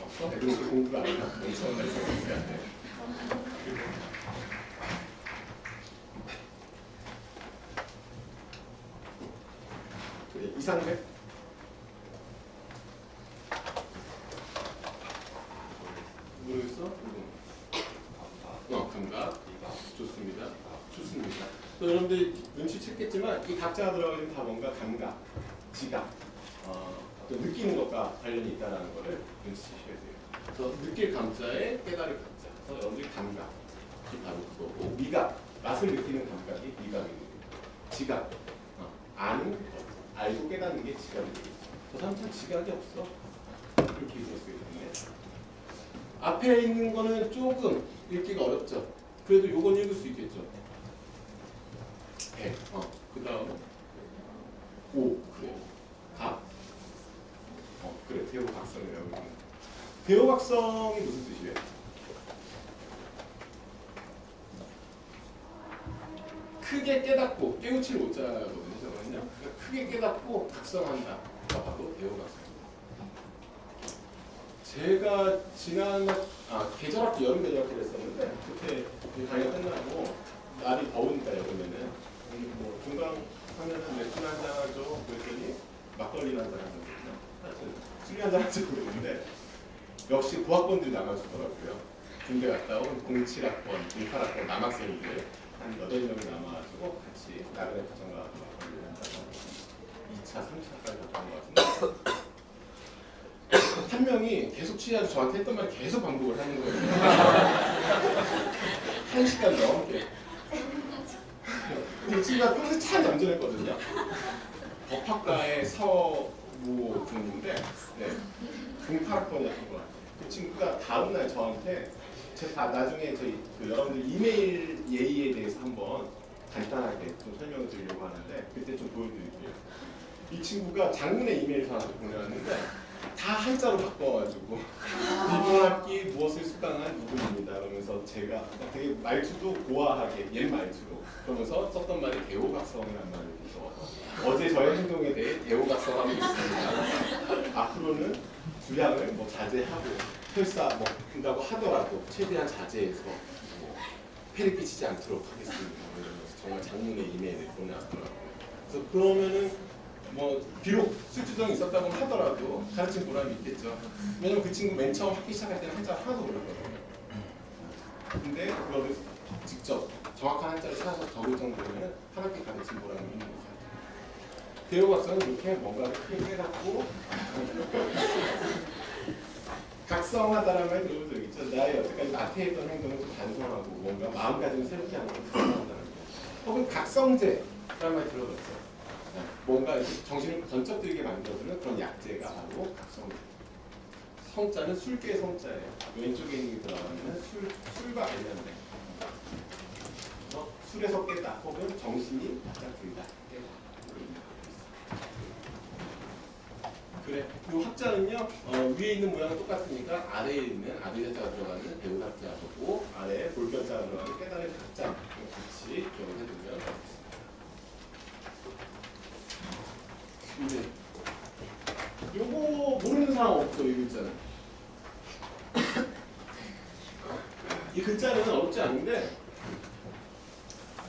A: 없어? 애들은 그 공부를 안 해요. 엄청 날 생각이 안 돼요. 그래, 이상배? 모르겠어? 감각. 좋습니다. 좋습니다. 또 여러분들이 눈치챘겠지만 이 각자가 들어가 있는 다 뭔가 감각, 지각, 어떤 느끼는 것과 관련이 있다는 것을 눈치채셔야 돼요. 그래서 느낄 감자에 깨달을 감자. 그래서 여러분들이 감각이 바로 그거고, 미각, 맛을 느끼는 감각이 미각입니다. 지각, 아는 것, 알고 깨닫는 게 지각입니다. 저 사람 참 지각이 없어. 이렇게 읽었어요. 앞에 있는 거는 조금 읽기가 어렵죠. 그래도 요건 읽을 수 있겠죠. 100. 그 다음 5. 그래. 각. 그래. 대호각성이라고 있는. 대호각성이 무슨 뜻이에요? 크게 깨닫고 깨우칠 못자거든요. 저거는요. 그러니까 크게 깨닫고 각성한다. 가 바로 대호각성. 제가 지난 계절학기 여름 계절학기를 했었는데, 그때 강의가 끝나고 날이 더우니까 여름에는 뭐 중강 하면은 맥주 한잔 하죠. 그랬더니 막걸리 한잔 하거든요. 하여튼 술이 한잔 하죠. 그랬는데 역시 고학번들이 남아주더라고요. 군대 갔다 온 07학번, 08학번 남학생들 한 8명이 남아가지고 같이 나그네 가정과 막걸리를 한다고 2차, 3차까지 갔던 것 같은데, 한 명이 계속 취해서 저한테 했던 말 계속 반복을 하는 거예요. 1시간 넘게. 이 친구가 평소에 참 얌전했거든요. 법학과의 사무 분인데, 네, 08학번이었던 것 같아요. 그 친구가 다음날 저한테 제가 나중에 저희 여러분들 이메일 예의에 대해서 한번 간단하게 좀 설명을 드리려고 하는데, 그때 좀 보여드릴게요. 이 친구가 장문의 이메일을 저한테 보내왔는데 다 한자로 바꿔가지고 이번 학기 무엇을 수강한 누구입니다. 그러면서 제가 되게 말투도 고와하게 옛 말투로 그러면서 썼던 말이 대호각성이라는 말을 써서 어제 저의 행동에 대해 대호각성하고 있습니다. 앞으로는 주량을 뭐 자제하고 설사 먹는다고 하더라도 최대한 자제해서 뭐 폐를 끼치지 않도록 하겠습니다. 이러면서 정말 장문의 이메일을 보내왔더라고요. 그래서 그러면은 뭐 비록 술주정이 있었다고 하더라도 가르친 보람이 있겠죠. 왜냐면 그 친구 맨 처음 학기 시작할 때는 한자를 하나도 모르거든요. 근데 그거를 직접 정확한 한자를 찾아서 적을 정도면 한 학기 가르친 보람이 있는 것 같아요. 대호각성은 이렇게 뭔가를 크게 깨닫고 각성하다라는 말 들어본 적 있죠. 나의 여태까지 나태했던 행동을 좀 반성하고 뭔가 마음가짐을 새롭게 하는 걸 각성한다는 거. 혹은 각성제라는 말 들어봤어요. 뭔가 정신을 번쩍 들게 만들어주는 그런 약재가 바로 각성제. 성자는 술깨 성자예요. 왼쪽에 있는 게 들어가면 술과 관련된. 술에서 깨다 혹은 정신이 바짝 들다. 그래. 이 학자는요 위에 있는 모양은 똑같으니까 아래에 있는 아래자가 들어가는 배우학자하고 아래에 볼견자가 들어가는 깨달은 학자 같이 기억을 해두면 좋겠습니다. 근데 요거 모르는 사람 없죠. 이 글자는. 이 글자는 어렵지 않은데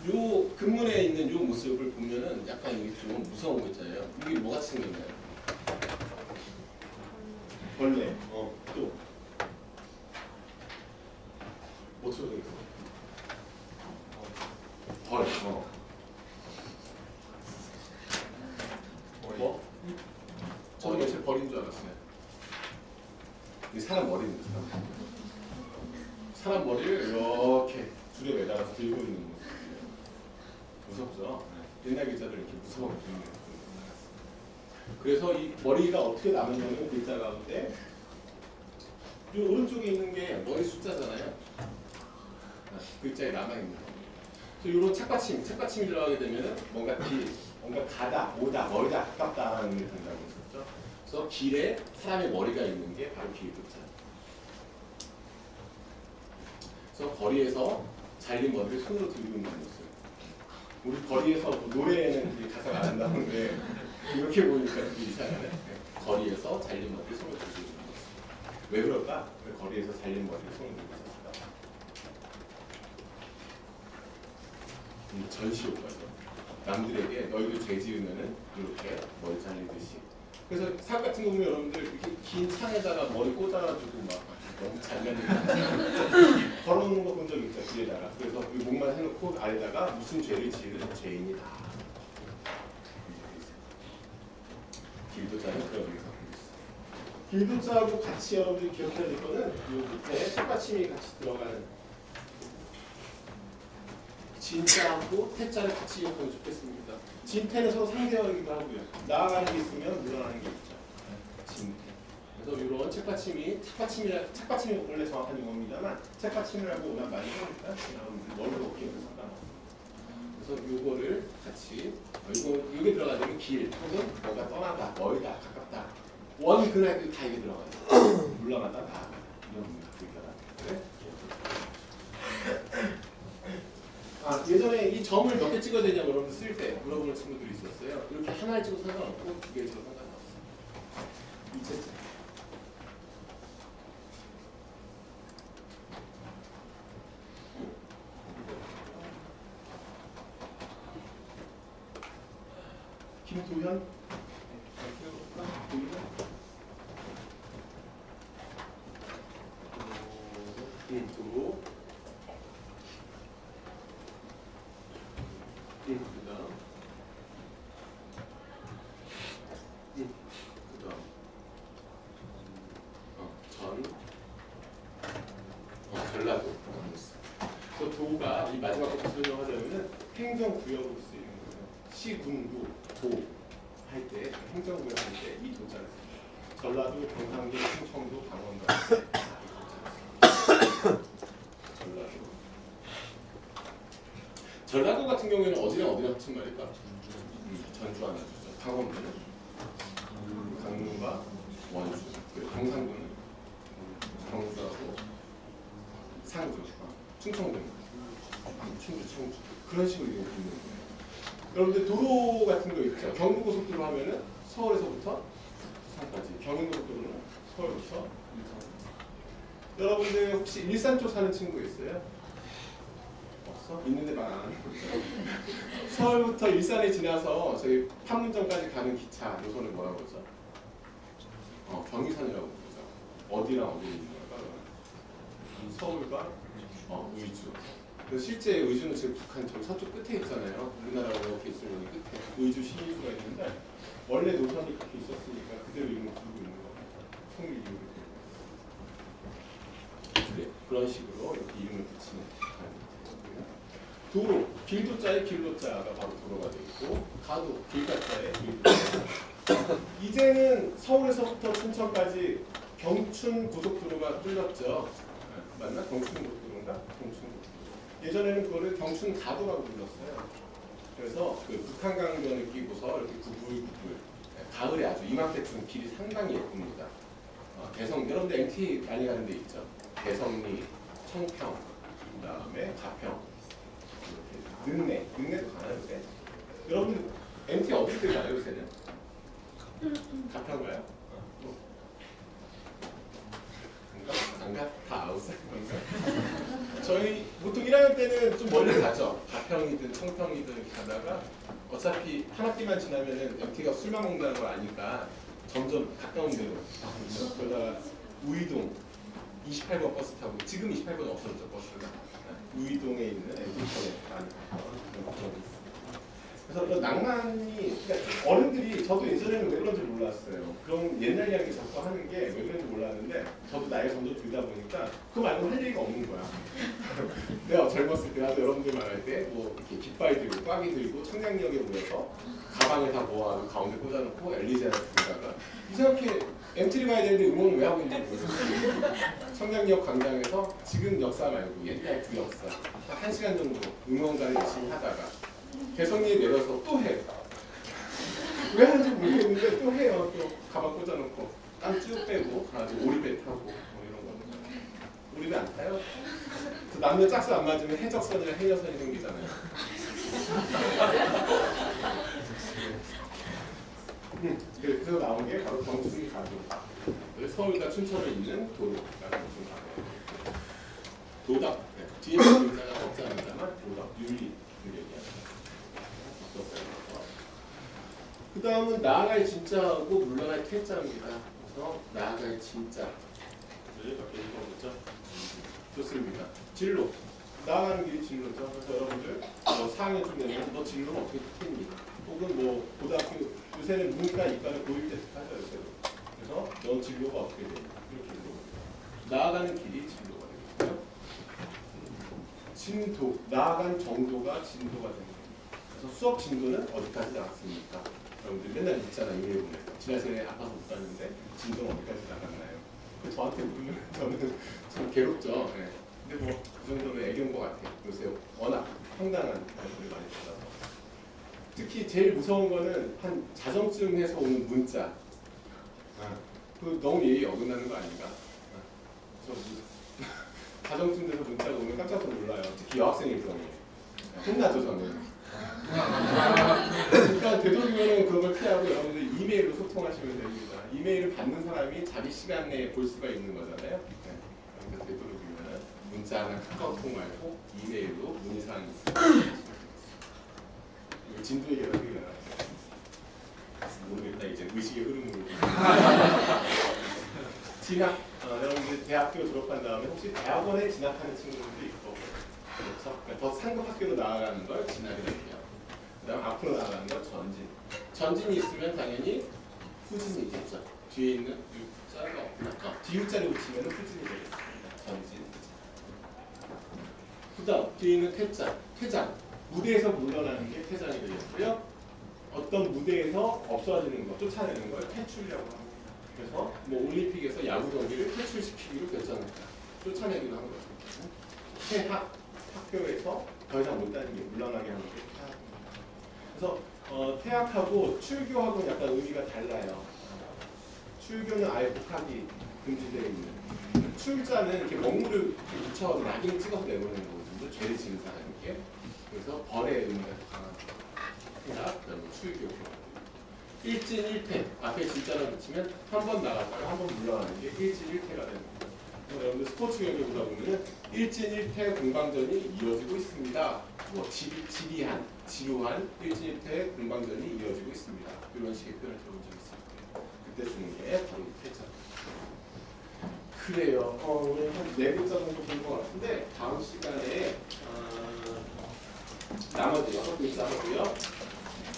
A: 요 근문에 있는 요 모습을 보면은 약간 이게 좀 무서운 글자예요. 이게 뭐 같이 생겼나요? 벌레. 또 뭐처럼 생겼어? 벌. 뭐? 저도 며칠 벌인 줄 알았어요. 이 사람 머리입니다. 사람 머리를 이렇게 줄에 매달아서 들고 있는 모습이에요. 무섭죠? 옛날 글자들 이렇게 무서워하게 들리는 거예요. 그래서 이 머리가 어떻게 남느냐면 글자 가운데 이 오른쪽에 있는 게 머리 숫자잖아요. 글자에 남아있는 거. 그래서 이런 착받침이 들어가게 되면 뭔가 가다, 오다, 멀다, 가깝다라는 의미를 된다고 했었죠. 그래서 길에 사람의 머리가 있는 게 바로 길도자. 그래서 거리에서 잘린 머리를 손으로 들고 있는 모습. 우리 거리에서 뭐 노래에는 되게 가사가 안 나오는데 이렇게 보니까 되게 이상하네. 거리에서 잘린 머리를 손으로 들고 있는 모습. 왜 그럴까? 왜 거리에서 잘린 머리를 손으로 들고 있었을까? 전시 효과죠. 남들에게 너희도 죄 지으면은 이렇게 머리 잘리듯이. 그래서 사업 같은 거 보면 여러분들 이렇게 긴 창에다가 머리 꽂아가지고 막 너무 잘렸는데 걸어놓는 거 본 적 있죠, 뒤에다가. 그래서 이 목만 해놓고 아래다가 무슨 죄를 지은 죄인이다. 길도자는 그런 의미가 있어요. 길도자하고 같이 여러분들이 기억해야 될 거는 이 밑에 책받침이 같이 들어가는 진자하고 태자를 같이 기억하면 좋겠습니다. 진태는 서로 상대하기도 하고요. 나아가는 게 있으면 물러나는 게 있죠. 진태. 그래서 이런 책받침이 원래 정확한 용어입니다만 책받침이라고 워낙 많이 하니까 뭘로 기억해서 상관없어요. 그래서 요거를 같이 이게 들어가면 길 혹은 뭐가 떠나다, 멀다, 가깝다. 원 그날 다 이게 들어가요. 물러나다, 나아가다 이런 의미가 예전에 이 점을 몇 개 찍어야 되냐고 여러분들 쓸 때 물어보는 친구들이 있었어요. 이렇게 하나를 찍어도 상관없고 두 개를 찍어도 상관없어요. 이체증. 김도현? 도로. 전라도. 그래서 도가 이 마지막 것부터 설명하자면은 행정구역으로 쓰이는 거예요. 시군구 도 할 때 행정구역 할 때 이 도자를 씁니다. 전라도, 경상도, 충청도, 강원도 할 때 전라도 같은 경우에는 어디랑 합친 말일까? 전주 하나 주죠. 강원도는 강릉과 원주, 경상도는 경주하고 상주, 충청도는 충주, 청주 그런 식으로 이렇게 있는 거예요. 여러분들 도로 같은 거 있죠. 경부고속도로 하면은 서울에서부터 부산까지, 경인고속도로는 서울부터 일산. 여러분들 혹시 일산 쪽 사는 친구 있어요? 없어? 있는데 말 안 하는 거죠. 서울부터 일산에 지나서 저희 판문점까지 가는 기차 노선을 뭐라고 그러죠? 경의선이라고 부르죠. 어디랑 어디 있는 걸까? 서울과 의주. 그래서 실제 의주는 지금 북한 저 서쪽 끝에 있잖아요. 우리나라가 이렇게 있으면 끝에 의주 신의주가 있는데 원래 노선이 그렇게 있었으니까 그대로 이름을 부르고 있는 겁니다. 통일 이름을 그래, 그런 식으로 이렇게 이름을 붙이는 거고요. 도로, 길도자의 길도자가 바로 도로가 되어 있고 가도, 길가자의 길도자. 이제는 서울에서부터 춘천까지 경춘 고속도로가 뚫렸죠. 맞나? 경춘 고속도로인가? 경춘 고속도로. 예전에는 그거를 경춘 가도라고 불렀어요. 그래서 그 북한강변을 끼고서 이렇게 구불구불 가을에 아주 이맘때쯤 길이 상당히 예쁩니다. 대성, 여러분들 MT 많이 가는 데 있죠. 대성리, 청평, 그 다음에 가평, 능내도 가나요 요새? 여러분들 MT 어디 때 가요 요새는? 가평 가요? 안가? 다 아웃사이더인가? 저희 보통 1학년 때는 좀 멀리 가죠. 가평이든 청평이든 이렇게 가다가 어차피 한 학기만 지나면은 MT가 술만 먹는다는 걸 아니까 점점 가까운 데로 그러다가 우이동 28번 버스 타고 지금 28번 없어졌죠 버스가. 우이동에 있는 MT권에 많이 가요. 그래서 그 낭만이 그러니까 어른들이 저도 예전에는 왜 그런지 몰랐어요. 그런 옛날 이야기 자꾸 하는 게 왜 그런지 몰랐는데 저도 나이가 점점 들다 보니까 그거 말고 할 얘기가 없는 거야. 내가 젊었을 때 나도 여러분들 말할 때 뭐 이렇게 깃발 들고 꽉이 들고 청량역에 모여서 가방에 다 모아서 가운데 꽂아놓고 엘리제를 부르다가 이상하게 MT를 가야 되는데 응원을 왜 하고 있는지 모르겠어요. 청량역 광장에서 지금 역사 말고 옛날 그 역사 1시간 정도 응원가를 열심히 하다가 개성리에 내려서 또 해. 왜 하는지 모르겠는데 또 해요. 또 가방 꽂아놓고 땀 쭉 빼고 가지고 오리배 타고 뭐 이런 거. 오리배 안 타요? 남녀 짝수 안 맞으면 해적선이나 해녀선이 생기잖아요. 그래서 나온 게 바로 경순이 가도. 서울과 춘천을 잇는 도로가 경순 가도. 도답. 네. 뒤에 문자가 적자입니다만 도답 윤리 그 다음은 나아갈 진짜하고 물러날 퇴짜입니다. 그래서 나아갈 진짜. 몇 개 읽어보죠. 좋습니다. 진로. 나아가는 길이 진로죠. 그래서 여러분들 4학년쯤 되면 너 진로는 어떻게 택했니? 혹은 뭐 고등학교 요새는 문과 이과를 고일 때 하죠. 요새도. 그래서 너 진로가 어떻게 돼? 이렇게 물어봅니다. 나아가는 길이 진로가 되겠고요. 진도. 나아간 정도가 진도가 됩니다. 그래서 수업 진도는 어디까지 나왔습니까? 여러분들 맨날 있잖아요. 이메일 보면 지난 시간에 아파서 못 갔는데 진도는 어디까지 나갔나요? 저한테 물으면 저는 참 괴롭죠. 네. 근데 뭐 그 정도는 애교인 것 같아요. 요새 워낙 황당한 말들을 많이 받아서 특히 제일 무서운 거는 한 자정쯤에서 오는 문자. 그 너무 예의 어긋나는 거 아닌가? 자정쯤 돼서 문자가 오면 깜짝 놀라요. 특히 여학생일 경우에 혼나죠 저는. 그러니까 되도록이면 그런 걸 피하고 여러분들 이메일로 소통하시면 됩니다. 이메일을 받는 사람이 자기 시간 내에 볼 수가 있는 거잖아요. 그러니까 되도록이면 문자나 카카오톡 말고 이메일로 문의사항이 있으면 진도 얘기를 하기 위해 모르겠다. 이제 의식의 흐름으로 진학. 여러분들 대학교 졸업한 다음에 혹시 대학원에 진학하는 친구들도 있고 그렇죠? 그러니까 더 상급 학교로 나아가는 걸 진학이라고 해요. 그 다음 앞으로 나아가는 걸 전진. 전진이 있으면 당연히 후진이겠죠. 뒤에 있는 U자가 없나? 뒤U자를 붙이면 후진이 되겠습니다. 전진. 그 다음 뒤에 있는 퇴장. 퇴장. 무대에서 물러나는 게 퇴장이 되겠고요. 어떤 무대에서 없어지는 것, 쫓아내는 걸 퇴출이라고 합니다. 그래서 뭐 올림픽에서 야구 경기를 퇴출시키기로 결정했다. 쫓아내기로 한 거죠. 퇴학. 학교에서 더 이상 못 다니게 물러나게 하는 게 퇴학입니다. 그래서 퇴학하고 출교하고는 약간 의미가 달라요. 출교는 아예 복학이 금지되어 있는. 출자는 이렇게 먹물을 묻혀서 낙인을 찍어서 내보내는 거거든요. 죄를 지은 사람에게. 그래서 벌의 의미가 강한 퇴학, 그다음에 출교. 일진일퇴 앞에 진짜를 붙이면 한 번 나갔다가 한 번 물러나는 게 일진일퇴가 됩니다. 여러분들 스포츠 경기 보다 보면 일진일퇴 공방전이 이어지고 있습니다. 뭐 지리한, 지루한 일진일퇴 공방전이 이어지고 있습니다. 이런 식의 표현을 들어본 적이 있을 거예요. 그때 쓰는 게 바로 퇴짜. 그래요. 오늘 한 4글자 정도 본 것 같은데 다음 시간에 나머지 6글자 하고요.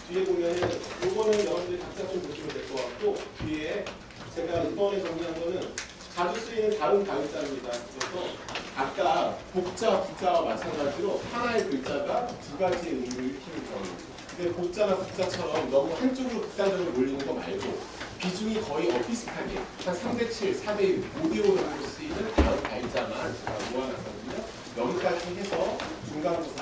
A: 뒤에 보면 요거는 여러분들이 각자 좀 보시면 될 것 같고 뒤에 제가 이번에 정리한 거는 자주 쓰이는 다른 가위자입니다. 그래서 아까 복자, 부자와 마찬가지로 하나의 글자가 두 가지의 의미를 키우는 경우. 근데 복자나 부자처럼 너무 한쪽으로 극단적으로 몰리는 거 말고 비중이 거의 비슷하게 한 3대7, 4대1, 5대5 정도 쓰이는 다른 가위자만 제가 모아놨거든요. 여기까지 해서 중간고사